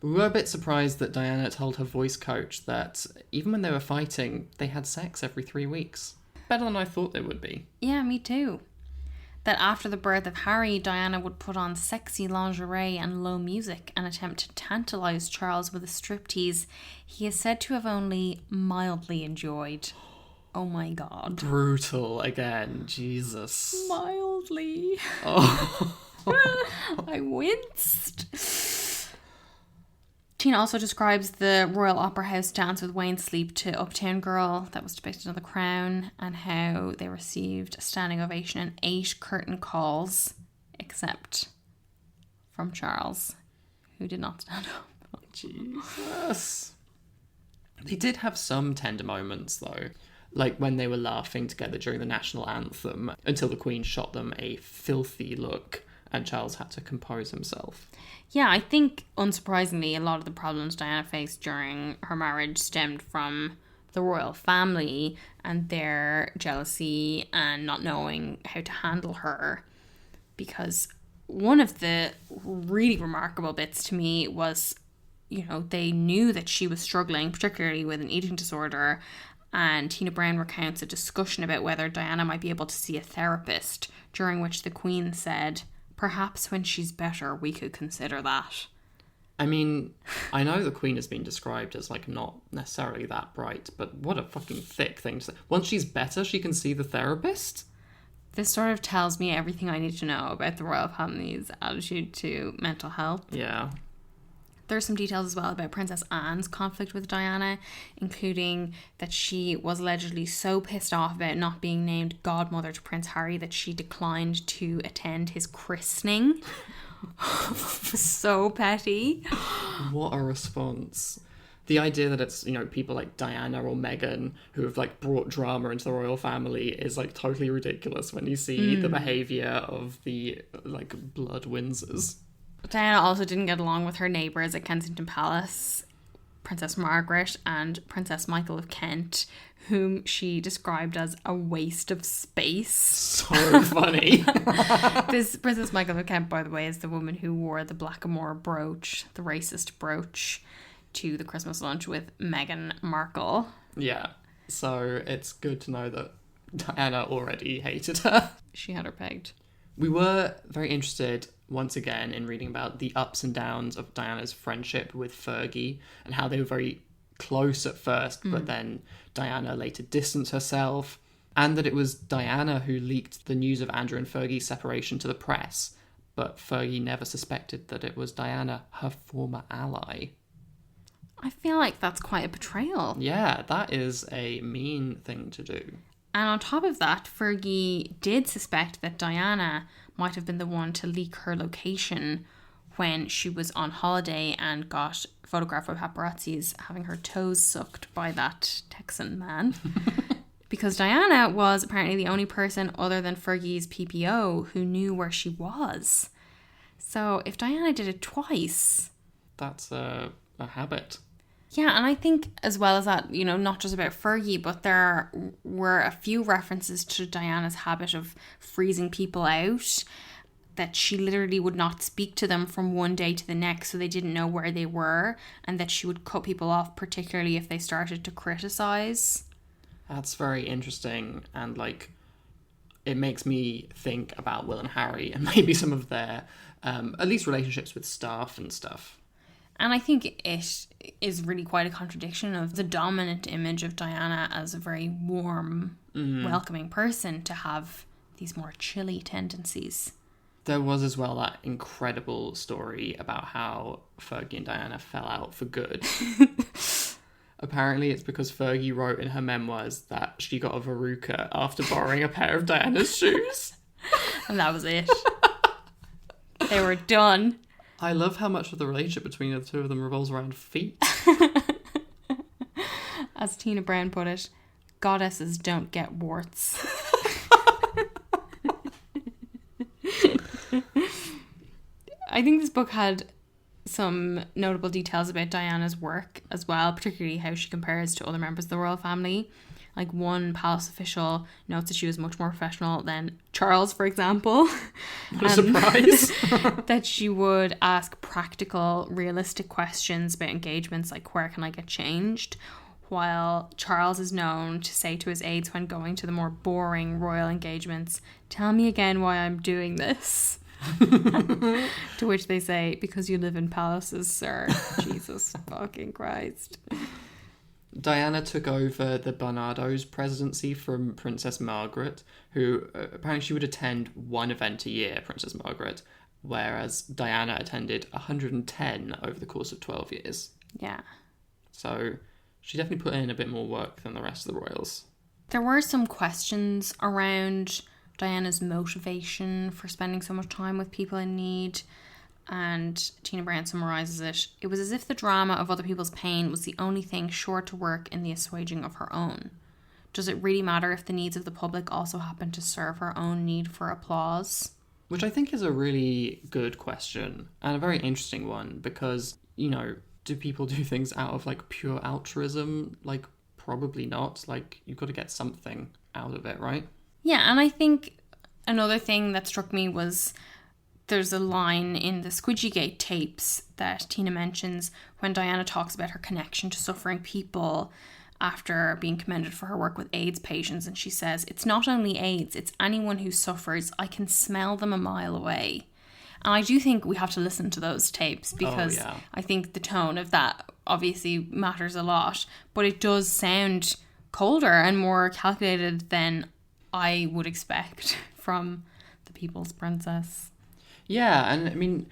We were a bit surprised that Diana told her voice coach that even when they were fighting, they had sex every 3 weeks. Better than I thought they would be. Yeah, me too. That after the birth of Harry, Diana would put on sexy lingerie and low music and attempt to tantalise Charles with a striptease he is said to have only mildly enjoyed. Oh my God. Brutal again. Jesus. Mildly. Oh. I winced. Tina also describes the Royal Opera House dance with Wayne Sleep to Uptown Girl that was depicted on The Crown, and how they received a standing ovation and 8 curtain calls, except from Charles, who did not stand up. Jesus. They did have some tender moments, though. Like when they were laughing together during the national anthem, until the Queen shot them a filthy look and Charles had to compose himself. Yeah, I think, unsurprisingly, a lot of the problems Diana faced during her marriage stemmed from the royal family and their jealousy and not knowing how to handle her. Because one of the really remarkable bits to me was, they knew that she was struggling, particularly with an eating disorder, and Tina Brown recounts a discussion about whether Diana might be able to see a therapist, during which the Queen said, "Perhaps when she's better, we could consider that." I mean, I know the Queen has been described as, not necessarily that bright, but what a fucking thick thing to say. Once she's better, she can see the therapist? This sort of tells me everything I need to know about the royal family's attitude to mental health. Yeah. There's some details as well about Princess Anne's conflict with Diana, including that she was allegedly so pissed off about not being named godmother to Prince Harry that she declined to attend his christening. So petty. What a response. The idea that it's, people like Diana or Meghan who have, brought drama into the royal family is, totally ridiculous when you see the behaviour of the, blood Windsors. Diana also didn't get along with her neighbours at Kensington Palace, Princess Margaret and Princess Michael of Kent, whom she described as a waste of space. So funny. This Princess Michael of Kent, by the way, is the woman who wore the blackamoor brooch, the racist brooch, to the Christmas lunch with Meghan Markle. Yeah, so it's good to know that Diana already hated her. She had her pegged. We were very interested, once again, in reading about the ups and downs of Diana's friendship with Fergie and how they were very close at first, but then Diana later distanced herself, and that it was Diana who leaked the news of Andrew and Fergie's separation to the press, but Fergie never suspected that it was Diana, her former ally. I feel like that's quite a betrayal. Yeah, that is a mean thing to do. And on top of that, Fergie did suspect that Diana might have been the one to leak her location when she was on holiday and got photographed by paparazzis having her toes sucked by that Texan man. Because Diana was apparently the only person other than Fergie's PPO who knew where she was. So if Diana did it twice... That's a habit. Yeah, and I think as well as that, not just about Fergie, but there were a few references to Diana's habit of freezing people out, that she literally would not speak to them from one day to the next so they didn't know where they were, and that she would cut people off, particularly if they started to criticise. That's very interesting, and it makes me think about Will and Harry and maybe some of their, at least relationships with staff and stuff. And I think it is really quite a contradiction of the dominant image of Diana as a very warm, welcoming person to have these more chilly tendencies. There was as well that incredible story about how Fergie and Diana fell out for good. Apparently it's because Fergie wrote in her memoirs that she got a verruca after borrowing a pair of Diana's shoes. And that was it. They were done. I love how much of the relationship between the two of them revolves around feet. As Tina Brown put it, goddesses don't get warts. I think this book had some notable details about Diana's work as well, particularly how she compares to other members of the royal family. Like, one palace official notes that she was much more professional than Charles, for example. What a surprise. That she would ask practical, realistic questions about engagements, like, where can I get changed? While Charles is known to say to his aides when going to the more boring royal engagements, tell me again why I'm doing this. To which they say, because you live in palaces, sir. Jesus fucking Christ. Diana took over the Barnardo's presidency from Princess Margaret, who apparently she would attend one event a year, Princess Margaret, whereas Diana attended 110 over the course of 12 years. Yeah. So she definitely put in a bit more work than the rest of the royals. There were some questions around Diana's motivation for spending so much time with people in need. And Tina Brown summarises it. It was as if the drama of other people's pain was the only thing sure to work in the assuaging of her own. Does it really matter if the needs of the public also happen to serve her own need for applause? Which I think is a really good question and a very interesting one because, you know, do people do things out of like pure altruism? Like, probably not. Like, you've got to get something out of it, right? Yeah, and I think another thing that struck me was there's a line in the Squidgygate tapes that Tina mentions when Diana talks about her connection to suffering people after being commended for her work with AIDS patients. And she says, it's not only AIDS, it's anyone who suffers. I can smell them a mile away. And I do think we have to listen to those tapes because I think the tone of that obviously matters a lot. But it does sound colder and more calculated than I would expect from the People's Princess. Yeah, and I mean,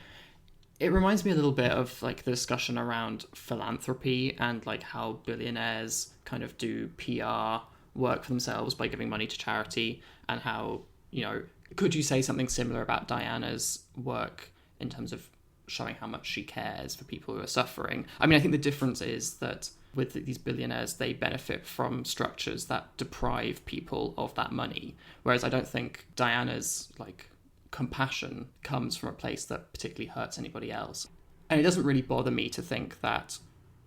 it reminds me a little bit of like the discussion around philanthropy and like how billionaires kind of do PR work for themselves by giving money to charity, and how, you know, could you say something similar about Diana's work in terms of showing how much she cares for people who are suffering? I mean, I think the difference is that with these billionaires, they benefit from structures that deprive people of that money, whereas I don't think Diana's like compassion comes from a place that particularly hurts anybody else. And it doesn't really bother me to think that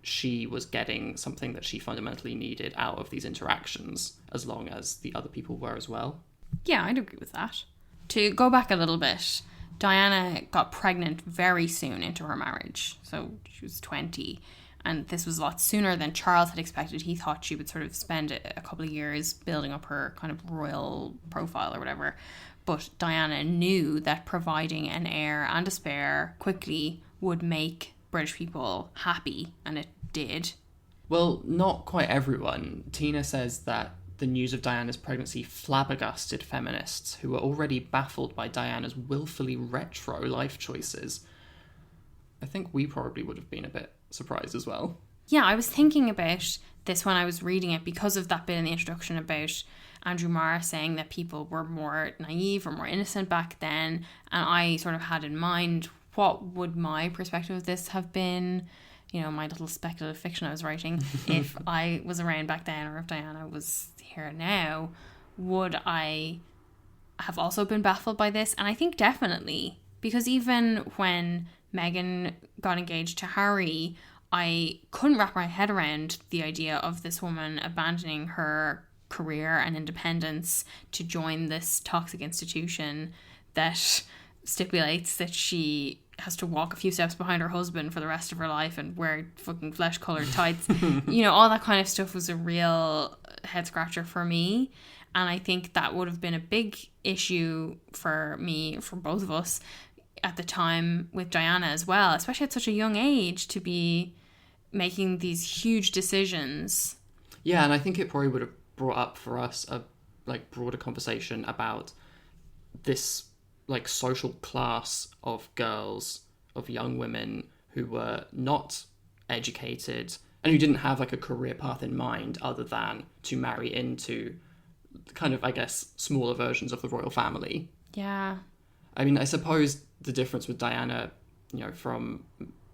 she was getting something that she fundamentally needed out of these interactions, as long as the other people were as well. Yeah, I'd agree with that. To go back a little bit, Diana got pregnant very soon into her marriage. So she was 20. And this was a lot sooner than Charles had expected. He thought she would sort of spend a couple of years building up her kind of royal profile or whatever. But Diana knew that providing an heir and a spare quickly would make British people happy, and it did. Well, not quite everyone. Tina says that the news of Diana's pregnancy flabbergasted feminists who were already baffled by Diana's willfully retro life choices. I think we probably would have been a bit surprised as well. Yeah, I was thinking about this when I was reading it because of that bit in the introduction about Andrew Marr saying that people were more naive or more innocent back then, and I sort of had in mind what would my perspective of this have been, you know, my little speculative fiction I was writing. If I was around back then, or if Diana was here now, would I have also been baffled by this? And I think definitely, because even when Meghan got engaged to Harry, I couldn't wrap my head around the idea of this woman abandoning her career and independence to join this toxic institution that stipulates that she has to walk a few steps behind her husband for the rest of her life and wear fucking flesh-coloured tights. You know, all that kind of stuff was a real head-scratcher for me. And I think that would have been a big issue for me, for both of us, at the time with Diana as well, especially at such a young age, to be making these huge decisions. Yeah, and I think it probably would have brought up for us a like broader conversation about this like social class of girls, of young women who were not educated and who didn't have like a career path in mind other than to marry into kind of, I guess, smaller versions of the royal family. Yeah. I mean, I suppose the difference with Diana from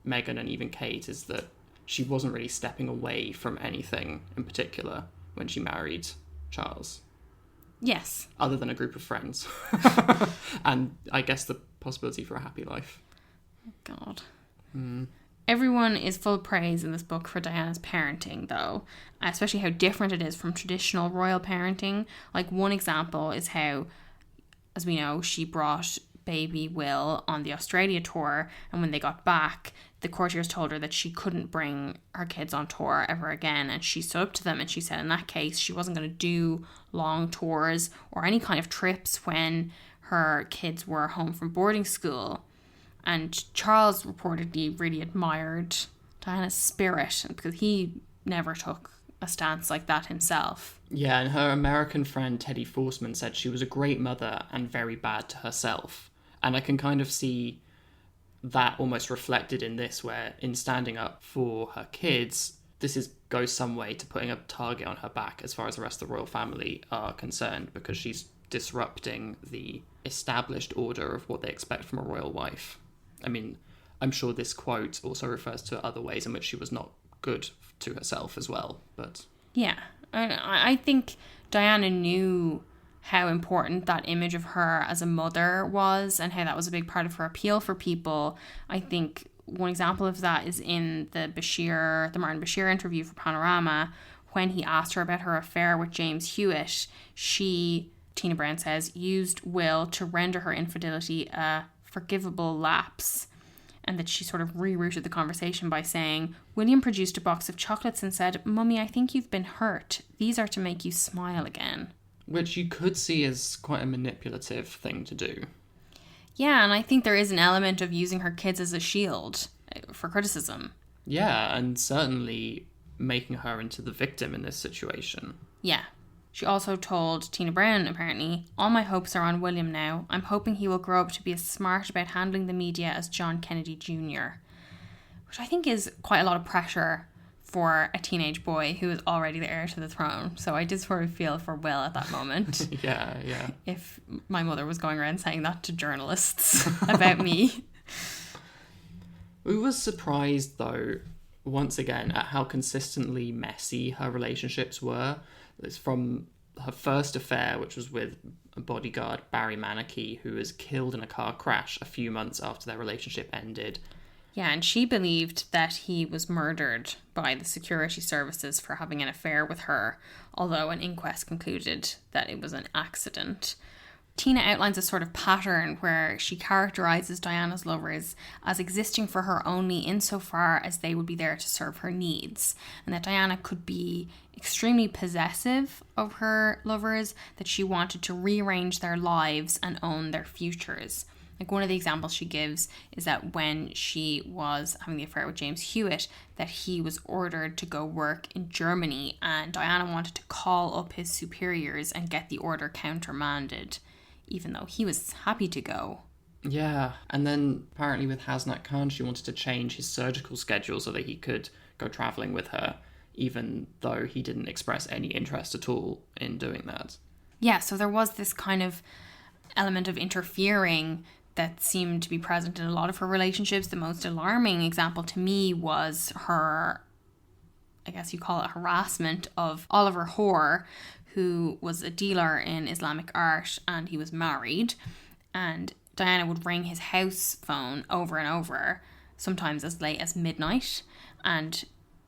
Meghan and even Kate is that she wasn't really stepping away from anything in particular when she married Charles. Yes. Other than a group of friends. And I guess the possibility for a happy life. God. Everyone is full of praise in this book for Diana's parenting, though, especially how different it is from traditional royal parenting. Like, one example is how, as we know, she brought baby Will on the Australia tour, and when they got back, the courtiers told her that she couldn't bring her kids on tour ever again, and she stood up to them and she said in that case she wasn't going to do long tours or any kind of trips when her kids were home from boarding school. And Charles reportedly really admired Diana's spirit because he never took a stance like that himself. Yeah, and her American friend Teddy Forsman said she was a great mother and very bad to herself. And I can kind of see that almost reflected in this, where in standing up for her kids, goes some way to putting a target on her back as far as the rest of the royal family are concerned, because she's disrupting the established order of what they expect from a royal wife. I mean, I'm sure this quote also refers to other ways in which she was not good to herself as well, but... Yeah, I think Diana knew how important that image of her as a mother was and how that was a big part of her appeal for people. I think one example of that is in the Martin Bashir interview for Panorama, when he asked her about her affair with James Hewitt. She, Tina Brown says, used Will to render her infidelity a forgivable lapse, and that she sort of rerouted the conversation by saying, William produced a box of chocolates and said, Mummy, I think you've been hurt. These are to make you smile again. Which you could see as quite a manipulative thing to do. Yeah, and I think there is an element of using her kids as a shield for criticism. Yeah, and certainly making her into the victim in this situation. Yeah. She also told Tina Brown, apparently, all my hopes are on William now. I'm hoping he will grow up to be as smart about handling the media as John Kennedy Jr. Which I think is quite a lot of pressure for a teenage boy who is already the heir to the throne. So I did sort of feel for Will at that moment. Yeah. If my mother was going around saying that to journalists about me. We were surprised, though, once again, at how consistently messy her relationships were. It's from her first affair, which was with a bodyguard, Barry Manakee, who was killed in a car crash a few months after their relationship ended. Yeah, and she believed that he was murdered by the security services for having an affair with her, although an inquest concluded that it was an accident. Tina outlines a sort of pattern where she characterises Diana's lovers as existing for her only insofar as they would be there to serve her needs, and that Diana could be extremely possessive of her lovers, that she wanted to rearrange their lives and own their futures. Like, one of the examples she gives is that when she was having the affair with James Hewitt, that he was ordered to go work in Germany, and Diana wanted to call up his superiors and get the order countermanded, even though he was happy to go. Yeah, and then apparently with Hasnat Khan, she wanted to change his surgical schedule so that he could go travelling with her, even though he didn't express any interest at all in doing that. Yeah, so there was this kind of element of interfering that seemed to be present in a lot of her relationships. The most alarming example to me was her, I guess you call it, harassment of Oliver Hoare, who was a dealer in Islamic art, and he was married, and Diana would ring his house phone over and over, sometimes as late as midnight, and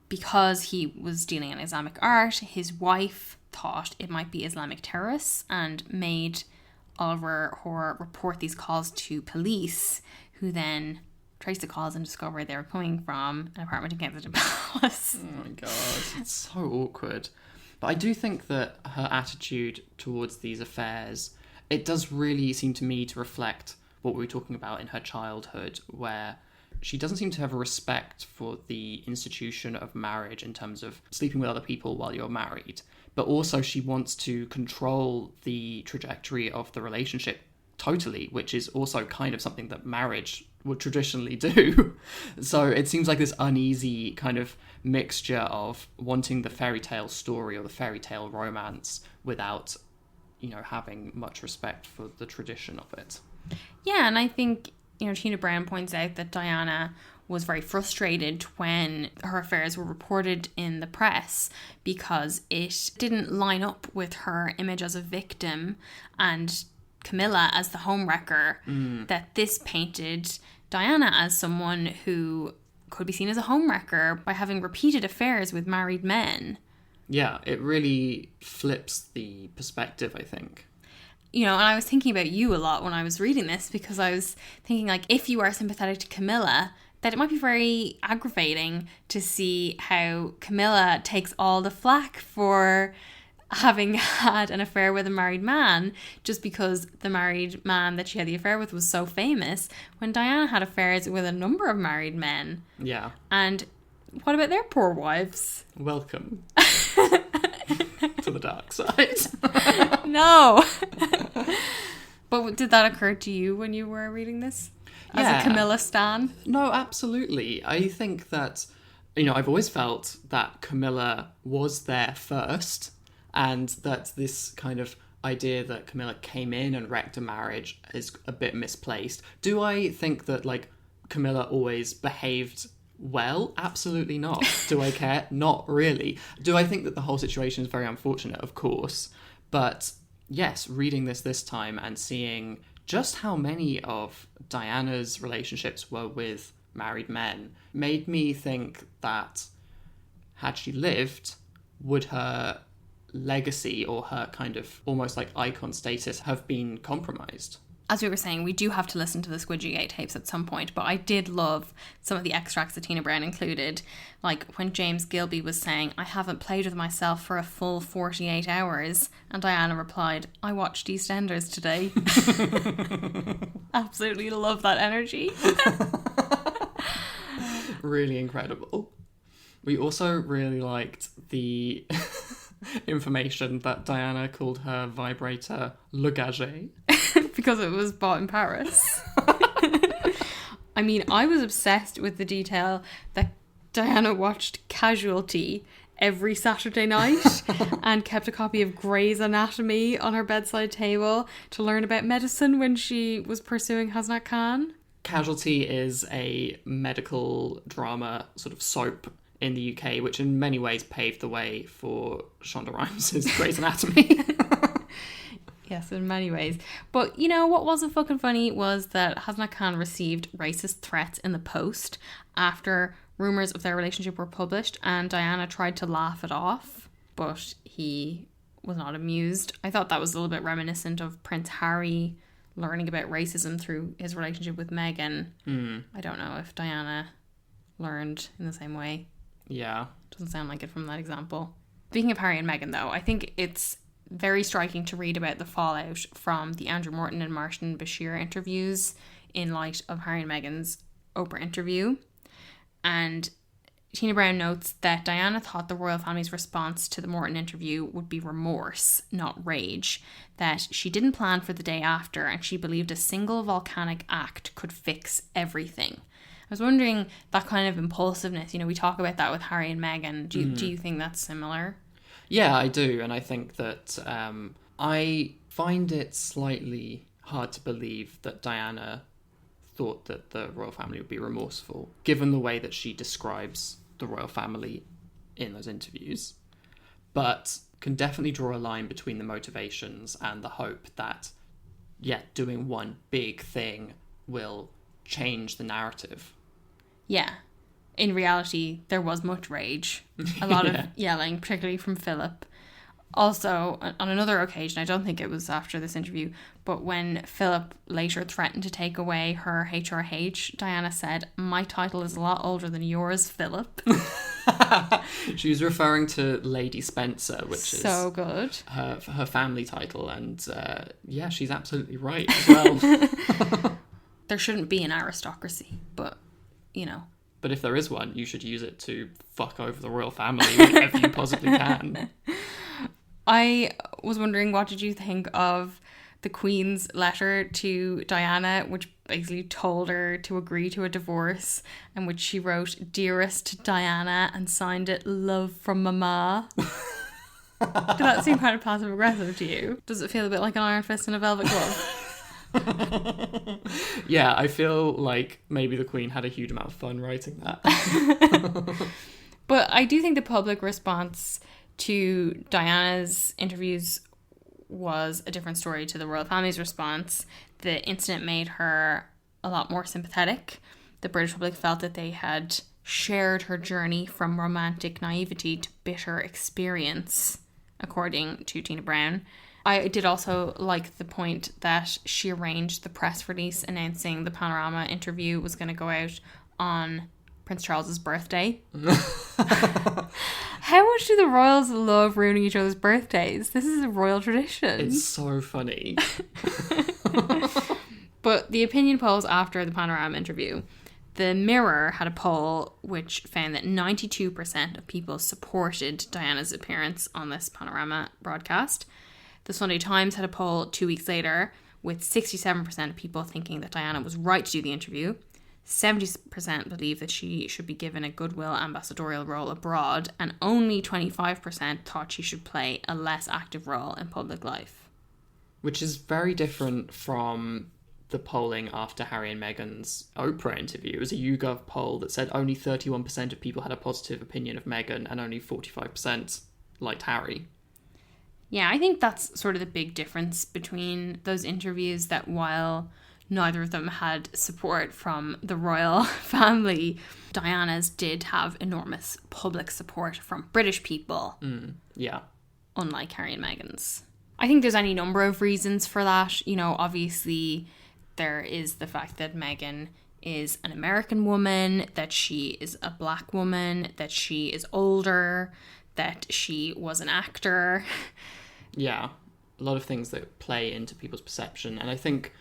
because he was dealing in Islamic art, his wife thought it might be Islamic terrorists and made Oliver Hoare report these calls to police, who then traced the calls and discovered they were coming from an apartment in Kensington Palace. Oh my god, it's so awkward. But I do think that her attitude towards these affairs, it does really seem to me to reflect what we were talking about in her childhood, where she doesn't seem to have a respect for the institution of marriage in terms of sleeping with other people while you're married. But also she wants to control the trajectory of the relationship totally, which is also kind of something that marriage would traditionally do. So it seems like this uneasy kind of mixture of wanting the fairy tale story or the fairy tale romance without, having much respect for the tradition of it. Yeah, and I think Tina Brown points out that Diana was very frustrated when her affairs were reported in the press because it didn't line up with her image as a victim and Camilla as the homewrecker, that this painted Diana as someone who could be seen as a homewrecker by having repeated affairs with married men. Yeah, it really flips the perspective, I think. And I was thinking about you a lot when I was reading this, because I was thinking, like, if you are sympathetic to Camilla, that it might be very aggravating to see how Camilla takes all the flack for having had an affair with a married man just because the married man that she had the affair with was so famous, when Diana had affairs with a number of married men. Yeah. And what about their poor wives? Welcome to the dark side. No. But did that occur to you when you were reading this? As a Camilla stan? No, absolutely. I think that, I've always felt that Camilla was there first, and that this kind of idea that Camilla came in and wrecked a marriage is a bit misplaced. Do I think that, Camilla always behaved well? Absolutely not. Do I care? Not really. Do I think that the whole situation is very unfortunate? Of course. But yes, reading this time and seeing just how many of Diana's relationships were with married men made me think that had she lived, would her legacy or her kind of almost like icon status have been compromised? As we were saying, we do have to listen to the Squidgygate tapes at some point, but I did love some of the extracts that Tina Brown included. Like when James Gilby was saying, "I haven't played with myself for a full 48 hours. And Diana replied, "I watched EastEnders today." Absolutely love that energy. Really incredible. We also really liked the information that Diana called her vibrator Le Gage. Because it was bought in Paris. I mean, I was obsessed with the detail that Diana watched Casualty every Saturday night and kept a copy of Grey's Anatomy on her bedside table to learn about medicine when she was pursuing Hasnat Khan. Casualty is a medical drama sort of soap in the UK, which in many ways paved the way for Shonda Rhimes' Grey's Anatomy. Yes, in many ways. But, what wasn't fucking funny was that Hasnat Khan received racist threats in the post after rumours of their relationship were published, and Diana tried to laugh it off, but he was not amused. I thought that was a little bit reminiscent of Prince Harry learning about racism through his relationship with Meghan. I don't know if Diana learned in the same way. Yeah. Doesn't sound like it from that example. Speaking of Harry and Meghan, though, I think it's very striking to read about the fallout from the Andrew Morton and Martin Bashir interviews in light of Harry and Meghan's Oprah interview. And Tina Brown notes that Diana thought the royal family's response to the Morton interview would be remorse, not rage, that she didn't plan for the day after, and she believed a single volcanic act could fix everything. I was wondering, that kind of impulsiveness, we talk about that with Harry and Meghan. Do you think that's similar? Yeah, I do. And I think that I find it slightly hard to believe that Diana thought that the royal family would be remorseful, given the way that she describes the royal family in those interviews. But can definitely draw a line between the motivations and the hope that, doing one big thing will change the narrative. Yeah. In reality, there was much rage. A lot of yelling, particularly from Philip. Also, on another occasion, I don't think it was after this interview, but when Philip later threatened to take away her HRH, Diana said, "My title is a lot older than yours, Philip." She was referring to Lady Spencer, which so is good. Her family title, and she's absolutely right as well. There shouldn't be an aristocracy, but, But if there is one, you should use it to fuck over the royal family whenever you possibly can. I was wondering, what did you think of the Queen's letter to Diana, which basically told her to agree to a divorce, and which she wrote, "Dearest Diana," and signed it, "Love from Mama." Did that seem kind of passive aggressive to you? Does it feel a bit like an iron fist and a velvet glove? Yeah, I feel like maybe the Queen had a huge amount of fun writing that. But I do think the public response to Diana's interviews was a different story to the royal family's response. The incident made her a lot more sympathetic. The British public felt that they had shared her journey from romantic naivety to bitter experience, according to Tina Brown. I did also like the point that she arranged the press release announcing the Panorama interview was going to go out on Prince Charles's birthday. How much do the royals love ruining each other's birthdays? This is a royal tradition. It's so funny. But the opinion polls after the Panorama interview, the Mirror had a poll which found that 92% of people supported Diana's appearance on this Panorama broadcast. The Sunday Times had a poll 2 weeks later with 67% of people thinking that Diana was right to do the interview. 70% believe that she should be given a goodwill ambassadorial role abroad, and only 25% thought she should play a less active role in public life. Which is very different from the polling after Harry and Meghan's Oprah interview. It was a YouGov poll that said only 31% of people had a positive opinion of Meghan and only 45% liked Harry. Yeah, I think that's sort of the big difference between those interviews, that while neither of them had support from the royal family, Diana's did have enormous public support from British people. Yeah. Unlike Harry and Meghan's. I think there's any number of reasons for that. You know, obviously there is the fact that Meghan is an American woman, that she is a black woman, that she is older, that she was an actor. Yeah, a lot of things that play into people's perception. And I think,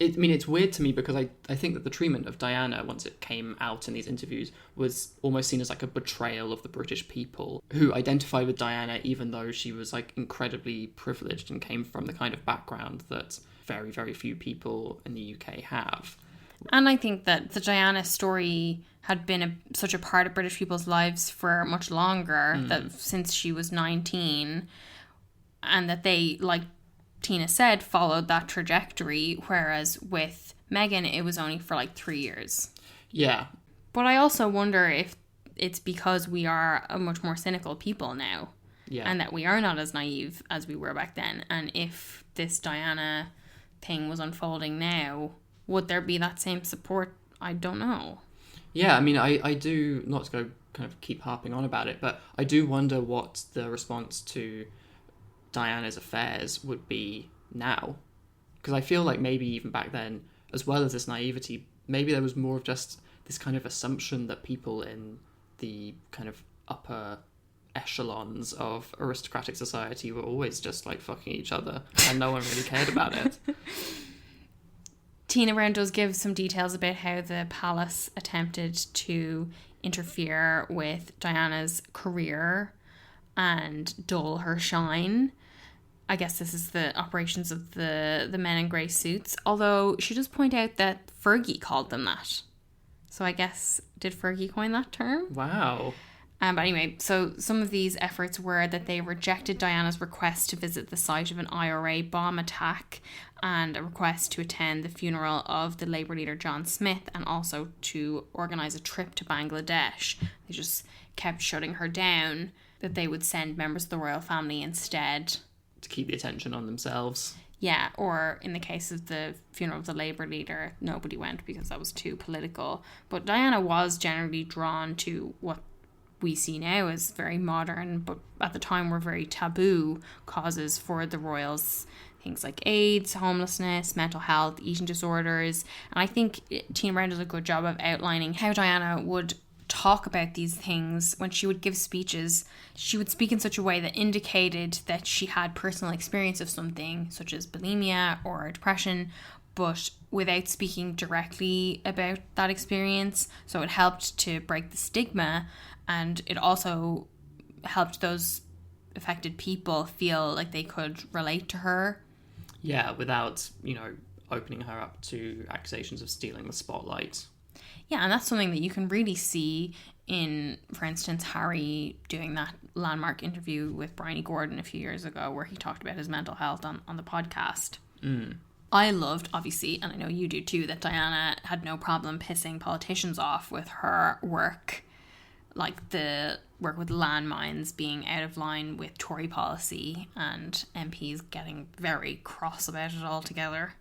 it's weird to me because I think that the treatment of Diana, once it came out in these interviews, was almost seen as like a betrayal of the British people who identify with Diana, even though she was like incredibly privileged and came from the kind of background that very, very few people in the UK have. And I think that the Diana story had been such a part of British people's lives for much longer, that since she was 19, and that they, like Tina said, followed that trajectory, whereas with Meghan it was only for like 3 years. Yeah. But I also wonder if it's because we are a much more cynical people now. Yeah. And that we are not as naive as we were back then. And if this Diana thing was unfolding now, would there be that same support? I don't know. Yeah, I mean, I do, not to go kind of keep harping on about it, but I do wonder what the response to Diana's affairs would be now. Because I feel like maybe even back then, as well as this naivety, maybe there was more of just this kind of assumption that people in the kind of upper echelons of aristocratic society were always just like fucking each other and no one really cared about it. Tina Brown does give some details about how the palace attempted to interfere with Diana's career and dull her shine. I guess this is the operations of the men in grey suits, although she does point out that Fergie called them that. So I guess, did Fergie coin that term? Wow. But anyway, so some of these efforts were that they rejected Diana's request to visit the site of an IRA bomb attack and a request to attend the funeral of the Labour leader John Smith, and also to organise a trip to Bangladesh. They just kept shutting her down, that they would send members of the royal family instead. To keep the attention on themselves. Yeah, or in the case of the funeral of the Labour leader, nobody went because that was too political. But Diana was generally drawn to what we see now as very modern, but at the time were very taboo causes for the royals. Things like AIDS, homelessness, mental health, eating disorders. And I think Tina Brown does a good job of outlining how Diana would talk about these things. When she would give speeches, she would speak in such a way that indicated that she had personal experience of something, such as bulimia or depression, but without speaking directly about that experience. So it helped to break the stigma, and it also helped those affected people feel like they could relate to her. Yeah, without, opening her up to accusations of stealing the spotlight. Yeah, and that's something that you can really see in, for instance, Harry doing that landmark interview with Bryony Gordon a few years ago where he talked about his mental health on the podcast. I loved, obviously, and I know you do too, that Diana had no problem pissing politicians off with her work, like the work with landmines being out of line with Tory policy and MPs getting very cross about it altogether.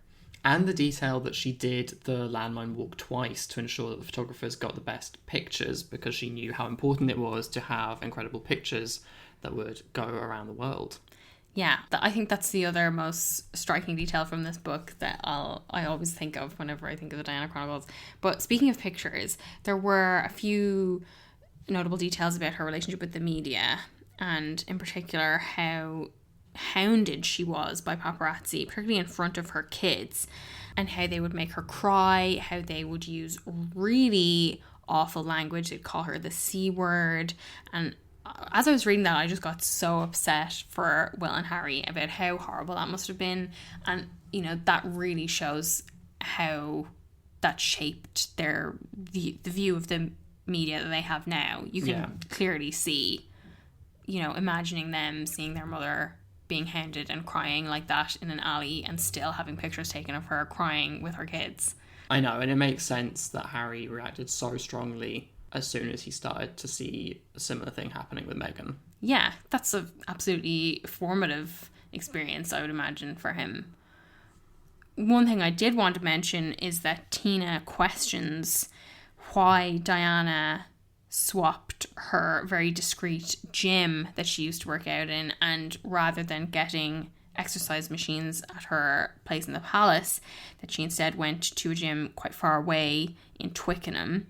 And the detail that she did the landmine walk twice to ensure that the photographers got the best pictures, because she knew how important it was to have incredible pictures that would go around the world. Yeah, I think that's the other most striking detail from this book that I always think of whenever I think of the Diana Chronicles. But speaking of pictures, there were a few notable details about her relationship with the media, and in particular how hounded she was by paparazzi, particularly in front of her kids, and how they would make her cry, how they would use really awful language. They'd call her the C word, and as I was reading that, I just got so upset for Will and Harry about how horrible that must have been. And, you know, that really shows how that shaped the view of the media that they have now. You can clearly see, you know, imagining them seeing their mother being hounded and crying like that in an alley and still having pictures taken of her crying with her kids. I know, and it makes sense that Harry reacted so strongly as soon as he started to see a similar thing happening with Meghan. Yeah, that's an absolutely formative experience, I would imagine, for him. One thing I did want to mention is that Tina questions why Diana swapped her very discreet gym that she used to work out in, and rather than getting exercise machines at her place in the palace, that she instead went to a gym quite far away in Twickenham,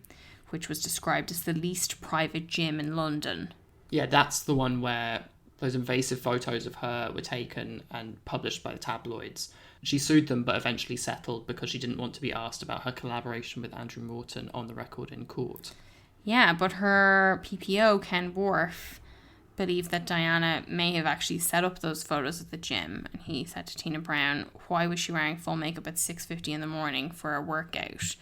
which was described as the least private gym in London. Yeah, that's the one where those invasive photos of her were taken and published by the tabloids. She sued them, but eventually settled because she didn't want to be asked about her collaboration with Andrew Morton on the record in court. Yeah, but her PPO, Ken Worf, believed that Diana may have actually set up those photos at the gym. And he said to Tina Brown, why was she wearing full makeup at 6:50 in the morning for a workout?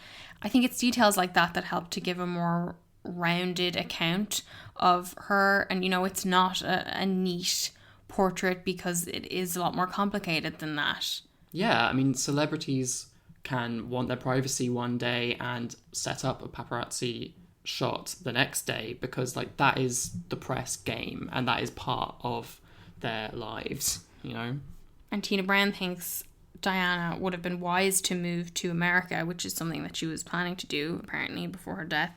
I think it's details like that that help to give a more rounded account of her. And, you know, it's not a neat portrait because it is a lot more complicated than that. Yeah, I mean, celebrities can want their privacy one day and set up a paparazzi shot the next day because, like, that is the press game and that is part of their lives, you know? And Tina Brown thinks Diana would have been wise to move to America, which is something that she was planning to do, apparently, before her death.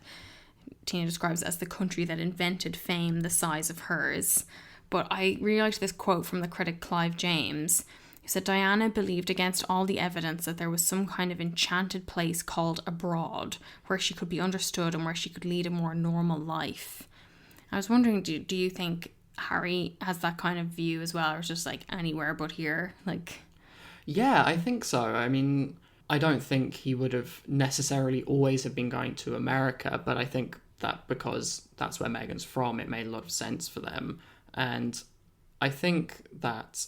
Tina describes it as the country that invented fame the size of hers. But I really liked this quote from the critic Clive James, who said Diana believed against all the evidence that there was some kind of enchanted place called abroad, where she could be understood and where she could lead a more normal life. I was wondering, do you think Harry has that kind of view as well, or is just like anywhere but here? Like, yeah, I think so. I mean, I don't think he would have necessarily always have been going to America, but I think that because that's where Meghan's from, it made a lot of sense for them. And I think that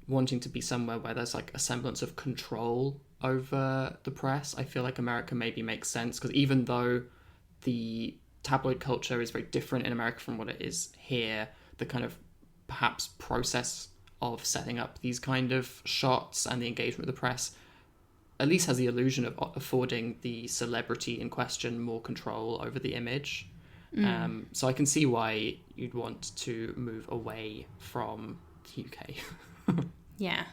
wanting to be somewhere where there's like a semblance of control over the press, I feel like America maybe makes sense, because even though the tabloid culture is very different in America from what it is here, the kind of perhaps process of setting up these kind of shots and the engagement with the press at least has the illusion of affording the celebrity in question more control over the image. So I can see why you'd want to move away from the UK. Yeah.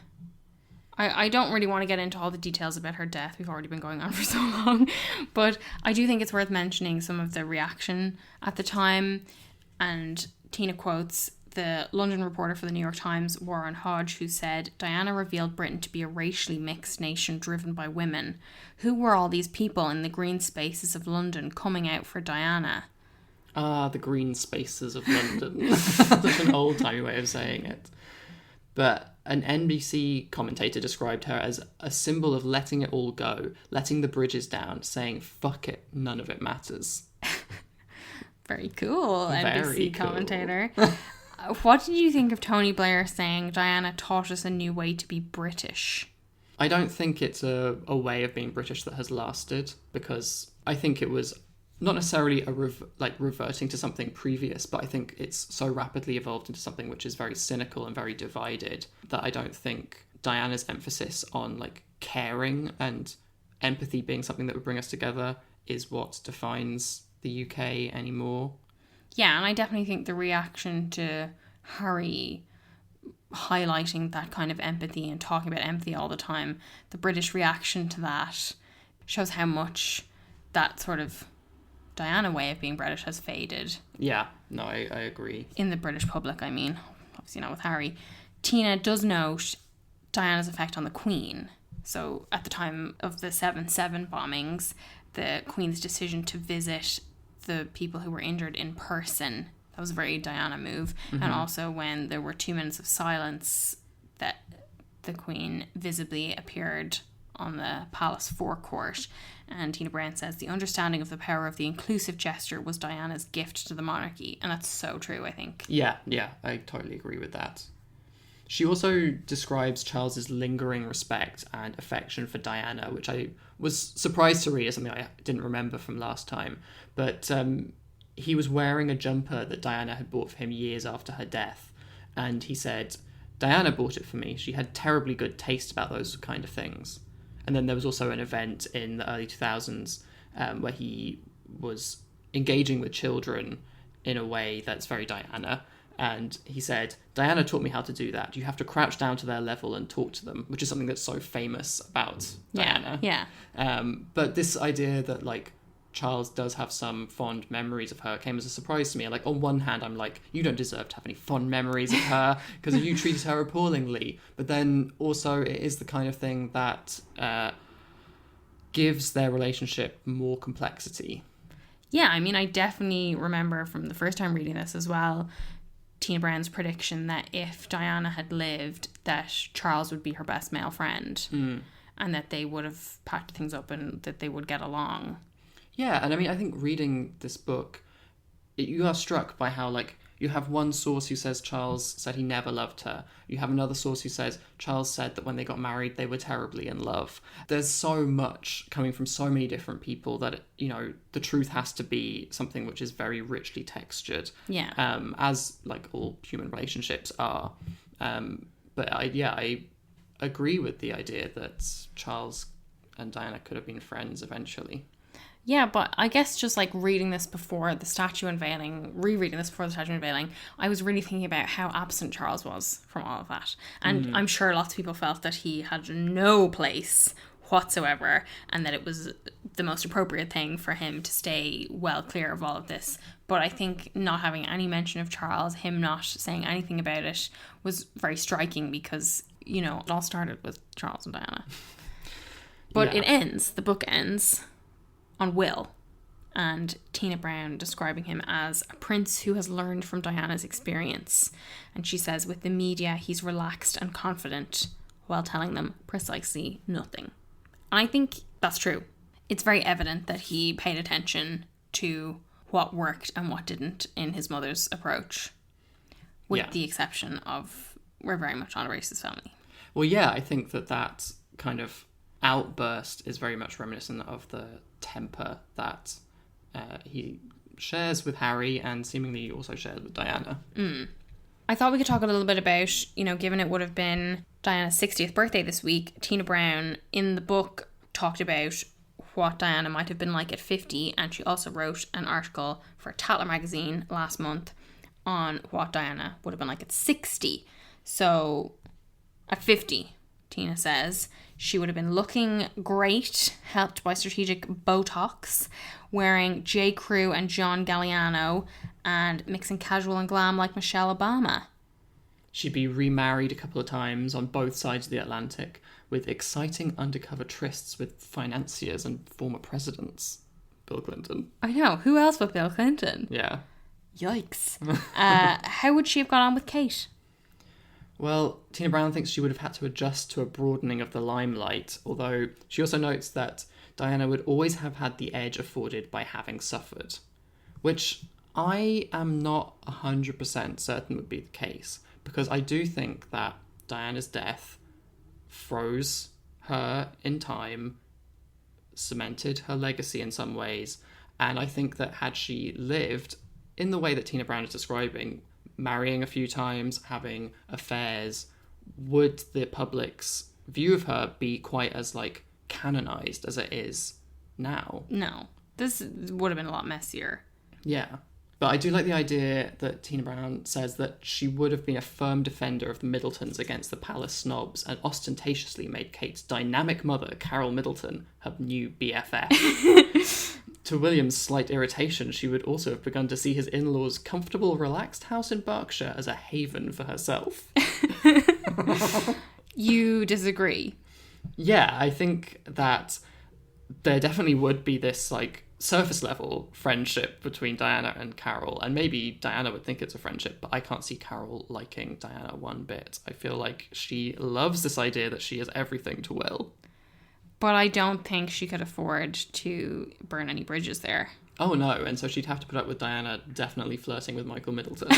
I don't really want to get into all the details about her death. We've already been going on for so long. But I do think it's worth mentioning some of the reaction at the time. And Tina quotes the London reporter for the New York Times, Warren Hodge, who said, Diana revealed Britain to be a racially mixed nation driven by women. Who were all these people in the green spaces of London coming out for Diana? Ah, the green spaces of London. Such an old-timey way of saying it. But an NBC commentator described her as a symbol of letting it all go, letting the bridges down, saying, fuck it, none of it matters. Very cool, Very NBC cool. commentator. What did you think of Tony Blair saying Diana taught us a new way to be British? I don't think it's a way of being British that has lasted, because I think it was not necessarily reverting to something previous, but I think it's so rapidly evolved into something which is very cynical and very divided that I don't think Diana's emphasis on like caring and empathy being something that would bring us together is what defines the UK anymore. Yeah, and I definitely think the reaction to Harry highlighting that kind of empathy and talking about empathy all the time, the British reaction to that shows how much that sort of Diana way of being British has faded. Yeah, no, I agree. In the British public, I mean. Obviously not with Harry. Tina does note Diana's effect on the Queen. So at the time of the 7/7 bombings, the Queen's decision to visit the people who were injured in person, that was a very Diana move. Mm-hmm. And also when there were 2 minutes of silence, that the Queen visibly appeared on the palace forecourt. And Tina Brown says the understanding of the power of the inclusive gesture was Diana's gift to the monarchy. And that's so true, I think. Yeah, I totally agree with that. She also describes Charles's lingering respect and affection for Diana, which I was surprised to read as something I didn't remember from last time. But he was wearing a jumper that Diana had bought for him years after her death. And he said, Diana bought it for me. She had terribly good taste about those kind of things. And then there was also an event in the early 2000s where he was engaging with children in a way that's very Diana. And he said, Diana taught me how to do that. You have to crouch down to their level and talk to them, which is something that's so famous about Diana. Yeah. But this idea that, like, Charles does have some fond memories of her came as a surprise to me. Like, on one hand, I'm like, you don't deserve to have any fond memories of her because you treated her appallingly. But then also it is the kind of thing that gives their relationship more complexity. Yeah, I mean, I definitely remember from the first time reading this as well, Tina Brown's prediction that if Diana had lived, that Charles would be her best male friend and that they would have packed things up and that they would get along. Yeah, and I mean, I think reading this book, you are struck by how, like, you have one source who says Charles said he never loved her. You have another source who says Charles said that when they got married, they were terribly in love. There's so much coming from so many different people that, you know, the truth has to be something which is very richly textured. Yeah. As, like, all human relationships are. But I agree with the idea that Charles and Diana could have been friends eventually. Yeah, but I guess just like reading this before the statue unveiling, rereading this before the statue unveiling, I was really thinking about how absent Charles was from all of that. And I'm sure lots of people felt that he had no place whatsoever and that it was the most appropriate thing for him to stay well clear of all of this. But I think not having any mention of Charles, him not saying anything about it, was very striking because, you know, it all started with Charles and Diana. But the book ends on Will and Tina Brown describing him as a prince who has learned from Diana's experience. And she says with the media, he's relaxed and confident while telling them precisely nothing. And I think that's true. It's very evident that he paid attention to what worked and what didn't in his mother's approach, with the exception of we're very much not a racist family. Well, yeah, I think that kind of outburst is very much reminiscent of the temper that he shares with Harry and seemingly also shares with Diana. I thought we could talk a little bit about, you know, given it would have been Diana's 60th birthday this week, Tina Brown in the book talked about what Diana might have been like at 50, and she also wrote an article for Tatler magazine last month on what Diana would have been like at 60. So at 50, Tina says, she would have been looking great, helped by strategic Botox, wearing J. Crew and John Galliano, and mixing casual and glam like Michelle Obama. She'd be remarried a couple of times on both sides of the Atlantic, with exciting undercover trysts with financiers and former presidents. Bill Clinton. I know. Who else but Bill Clinton? Yeah. Yikes. How would she have got on with Kate? Well, Tina Brown thinks she would have had to adjust to a broadening of the limelight, although she also notes that Diana would always have had the edge afforded by having suffered, which I am not 100% certain would be the case, because I do think that Diana's death froze her in time, cemented her legacy in some ways, and I think that had she lived in the way that Tina Brown is describing, marrying a few times, having affairs, would the public's view of her be quite as like canonized as it is now. No. This would have been a lot messier. Yeah. But I do like the idea that Tina Brown says that she would have been a firm defender of the Middletons against the palace snobs and ostentatiously made Kate's dynamic mother, Carol Middleton, her new BFF. To William's slight irritation, she would also have begun to see his in-laws' comfortable, relaxed house in Berkshire as a haven for herself. You disagree? Yeah, I think that there definitely would be this, like, surface level friendship between Diana and Carol, and maybe Diana would think it's a friendship, but I can't see Carol liking Diana one bit. I feel like she loves this idea that she is everything to Will. But I don't think she could afford to burn any bridges there. Oh no, and so she'd have to put up with Diana definitely flirting with Michael Middleton.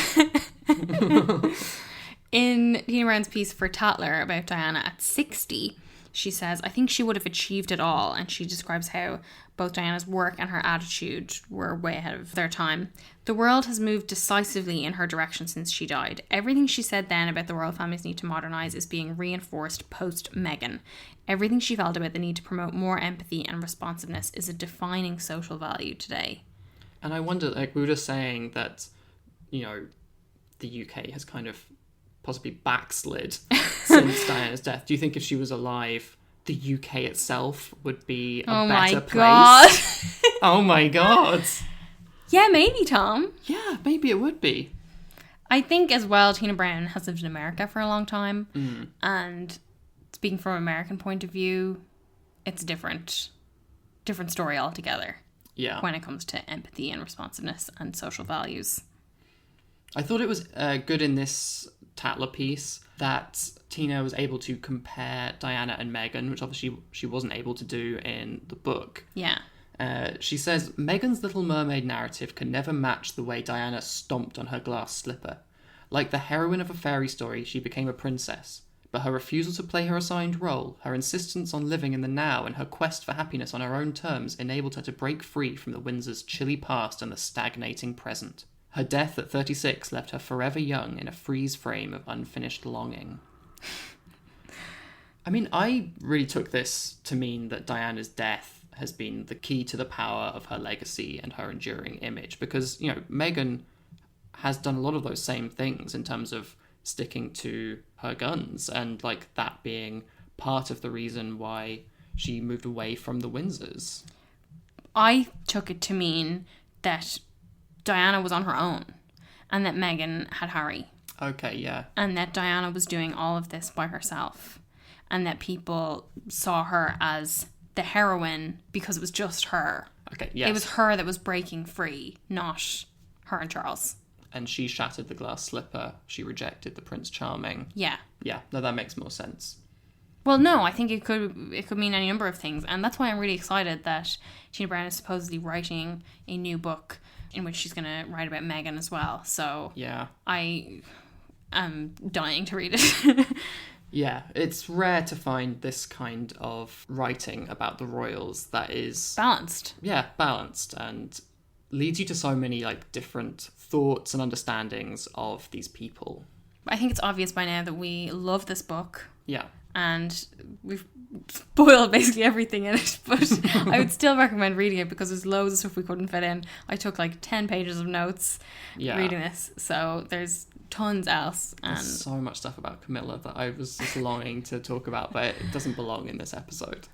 In Tina Brown's piece for Tatler about Diana at 60, she says, I think she would have achieved it all, and she describes how both Diana's work and her attitude were way ahead of their time. The world has moved decisively in her direction since she died. Everything she said then about the royal family's need to modernise is being reinforced post-Meghan. Everything she felt about the need to promote more empathy and responsiveness is a defining social value today. And I wonder, like, we were just saying that, you know, the UK has kind of possibly backslid since Diana's death. Do you think if she was alive, the UK itself would be a better place? God. Oh my god. Yeah, maybe, Tom. Yeah, maybe it would be. I think as well, Tina Brown has lived in America for a long time. And speaking from an American point of view, it's a different story altogether. Yeah. When it comes to empathy and responsiveness and social values. I thought it was good in this Tatler piece that Tina was able to compare Diana and Meghan, which obviously she wasn't able to do in the book. Yeah. She says, Meghan's Little Mermaid narrative can never match the way Diana stomped on her glass slipper. Like the heroine of a fairy story, she became a princess. But her refusal to play her assigned role, her insistence on living in the now, and her quest for happiness on her own terms enabled her to break free from the Windsors' chilly past and the stagnating present. Her death at 36 left her forever young in a freeze frame of unfinished longing. I mean, I really took this to mean that Diana's death has been the key to the power of her legacy and her enduring image, because, you know, Meghan has done a lot of those same things in terms of sticking to her guns, and, like, that being part of the reason why she moved away from the Windsors. I took it to mean that Diana was on her own and that Meghan had Harry. Okay, yeah. And that Diana was doing all of this by herself, and that people saw her as the heroine because it was just her. Okay, yes. It was her that was breaking free, not her and Charles. And she shattered the glass slipper. She rejected the Prince Charming. Yeah. Yeah, no, that makes more sense. Well, no, I think it could mean any number of things, and that's why I'm really excited that Tina Brown is supposedly writing a new book in which she's going to write about Meghan as well. So yeah, I am dying to read it. Yeah, it's rare to find this kind of writing about the royals that is balanced. Yeah, balanced, and leads you to so many like different thoughts and understandings of these people. I think it's obvious by now that we love this book. Yeah. And we've spoiled basically everything in it, but I would still recommend reading it because there's loads of stuff we couldn't fit in. I took like 10 pages of notes reading this, so there's tons else. And there's so much stuff about Camilla that I was just longing to talk about, but it doesn't belong in this episode.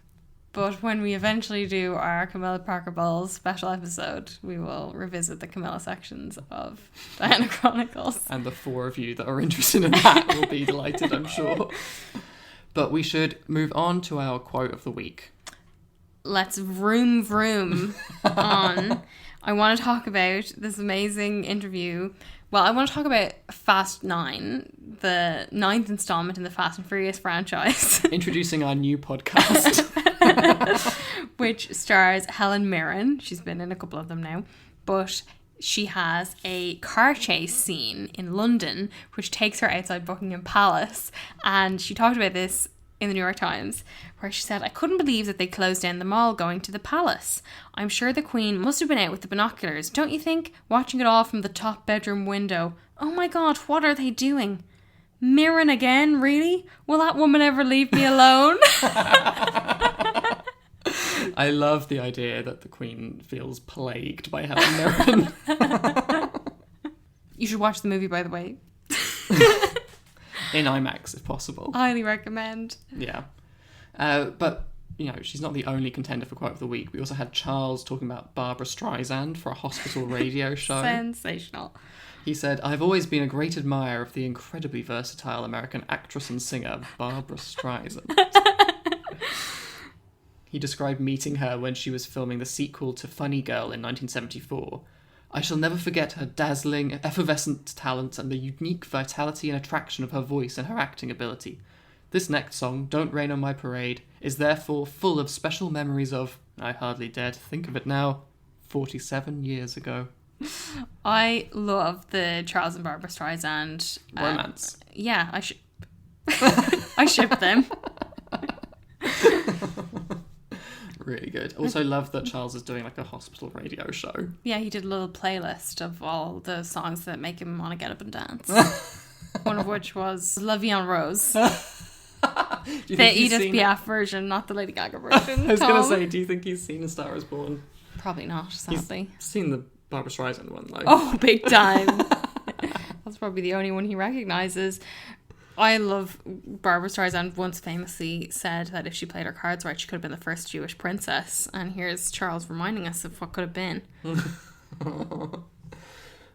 But when we eventually do our Camilla Parker Bowles special episode, we will revisit the Camilla sections of Diana Chronicles. And the 4 of you that are interested in that will be delighted, I'm sure. But we should move on to our quote of the week. Let's vroom vroom on. I want to talk about this amazing interview. Well, I want to talk about Fast 9, the 9th installment in the Fast and Furious franchise. Introducing our new podcast. Which stars Helen Mirren. She's been in a couple of them now. But she has a car chase scene in London, which takes her outside Buckingham Palace. And she talked about this in the New York Times, where she said, I couldn't believe that they closed down the mall going to the palace. I'm sure the Queen must have been out with the binoculars, don't you think? Watching it all from the top bedroom window. Oh my God, what are they doing? Mirren again, really? Will that woman ever leave me alone? I love the idea that the Queen feels plagued by Helen Mirren. You should watch the movie, by the way. In IMAX, if possible. Highly recommend. Yeah. But, she's not the only contender for Quote of the Week. We also had Charles talking about Barbra Streisand for a hospital radio show. Sensational. He said, "I've always been a great admirer of the incredibly versatile American actress and singer, Barbra Streisand." He described meeting her when she was filming the sequel to Funny Girl in 1974. "I shall never forget her dazzling, effervescent talent and the unique vitality and attraction of her voice and her acting ability. This next song, Don't Rain on My Parade, is therefore full of special memories of, I hardly dare to think of it now, 47 years ago." I love the Charles and Barbra Streisand romance. Yeah, I ship them. Really good. Also love that Charles is doing like a hospital radio show. Yeah, he did a little playlist of all the songs that make him want to get up and dance. One of which was La Vie en Rose. The Edith Piaf version, not the Lady Gaga version. I was going to say, do you think he's seen A Star Is Born? Probably not, sadly. He's seen the Barbra Streisand one, though. Oh, big time. That's probably the only one he recognises. I love Barbra Streisand once famously said that if she played her cards right, she could have been the first Jewish princess. And here's Charles reminding us of what could have been.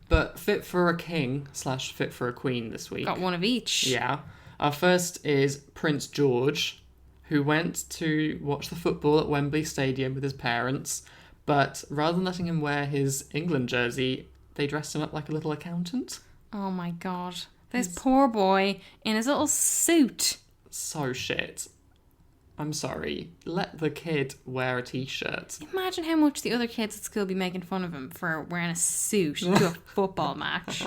But fit for a king / fit for a queen this week. Got one of each. Yeah. Our first is Prince George, who went to watch the football at Wembley Stadium with his parents, but rather than letting him wear his England jersey, they dressed him up like a little accountant. Oh my god. This poor boy in his little suit. So shit. I'm sorry. Let the kid wear a t-shirt. Imagine how much the other kids at school be making fun of him for wearing a suit to a football match.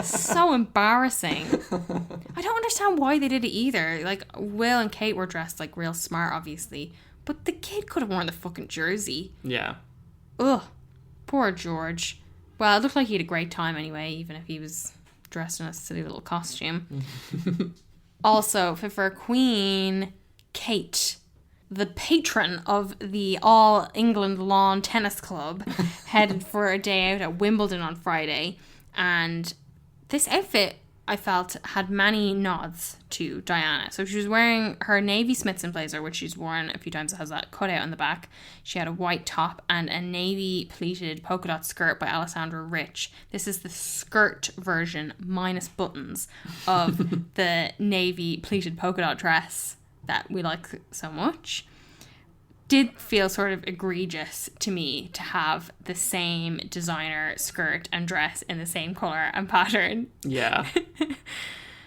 So embarrassing. I don't understand why they did it either. Like, Will and Kate were dressed like real smart, obviously. But the kid could have worn the fucking jersey. Yeah. Ugh. Poor George. Well, it looked like he had a great time anyway, even if he was dressed in a silly little costume. Also, fit for a queen, Kate, the patron of the All England Lawn Tennis Club, headed for a day out at Wimbledon on Friday. And this outfit, I felt, had many nods to Diana. So she was wearing her navy Smithson blazer, which she's worn a few times. It has that cutout on the back. She had a white top and a navy pleated polka dot skirt by Alessandra Rich. This is the skirt version minus buttons of the navy pleated polka dot dress that we like so much. Did feel sort of egregious to me to have the same designer skirt and dress in the same colour and pattern. Yeah.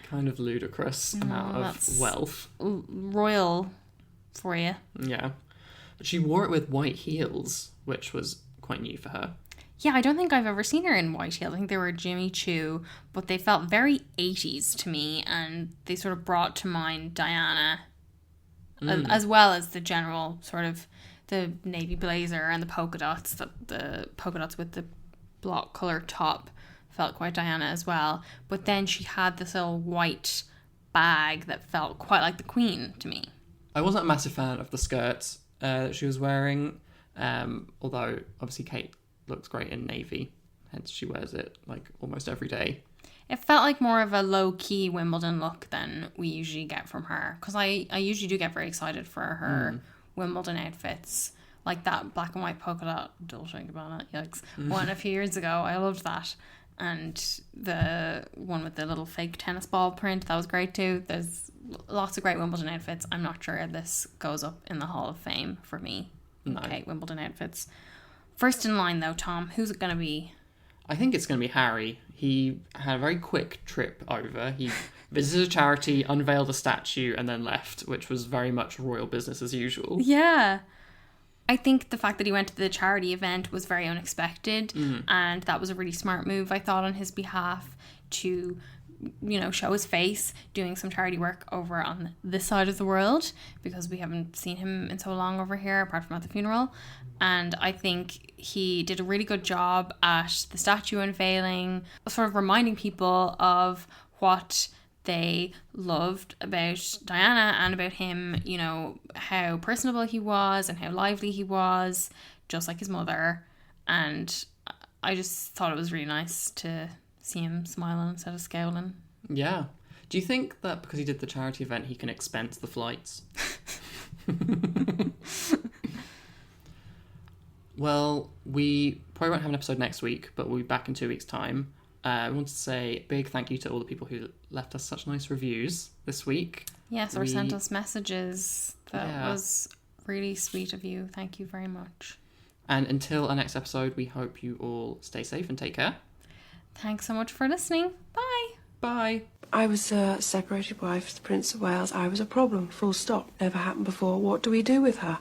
Kind of ludicrous amount of wealth. Royal for you. Yeah. She wore it with white heels, which was quite new for her. Yeah, I don't think I've ever seen her in white heels. I think they were Jimmy Choo, but they felt very 80s to me, and they sort of brought to mind Diana, as well as the general sort of the navy blazer and the polka dots. The polka dots with the block colour top felt quite Diana as well. But then she had this little white bag that felt quite like the Queen to me. I wasn't a massive fan of the skirts that she was wearing, although obviously Kate looks great in navy, hence she wears it like almost every day. It felt like more of a low-key Wimbledon look than we usually get from her. Because I usually do get very excited for her Wimbledon outfits. Like that black and white polka dot, don't think about it, yikes, one a few years ago. I loved that. And the one with the little fake tennis ball print, that was great too. There's lots of great Wimbledon outfits. I'm not sure this goes up in the Hall of Fame for me. No. Okay, Wimbledon outfits. First in line though, Tom, who's it going to be? I think it's going to be Harry. He had a very quick trip over. He visited a charity, unveiled a statue, and then left, which was very much royal business as usual. Yeah. I think the fact that he went to the charity event was very unexpected, and that was a really smart move, I thought, on his behalf to, you know, show his face doing some charity work over on this side of the world, because we haven't seen him in so long over here, apart from at the funeral. And I think he did a really good job at the statue unveiling, sort of reminding people of what they loved about Diana and about him, you know, how personable he was and how lively he was, just like his mother. And I just thought it was really nice to see him smiling instead of scowling. Yeah. Do you think that because he did the charity event, he can expense the flights? Well, we probably won't have an episode next week, but we'll be back in 2 weeks' time. I want to say a big thank you to all the people who left us such nice reviews this week. Yes, or sent us messages. That was really sweet of you. Thank you very much. And until our next episode, we hope you all stay safe and take care. Thanks so much for listening. Bye. Bye. I was a separated wife of the Prince of Wales. I was a problem, full stop. Never happened before. What do we do with her?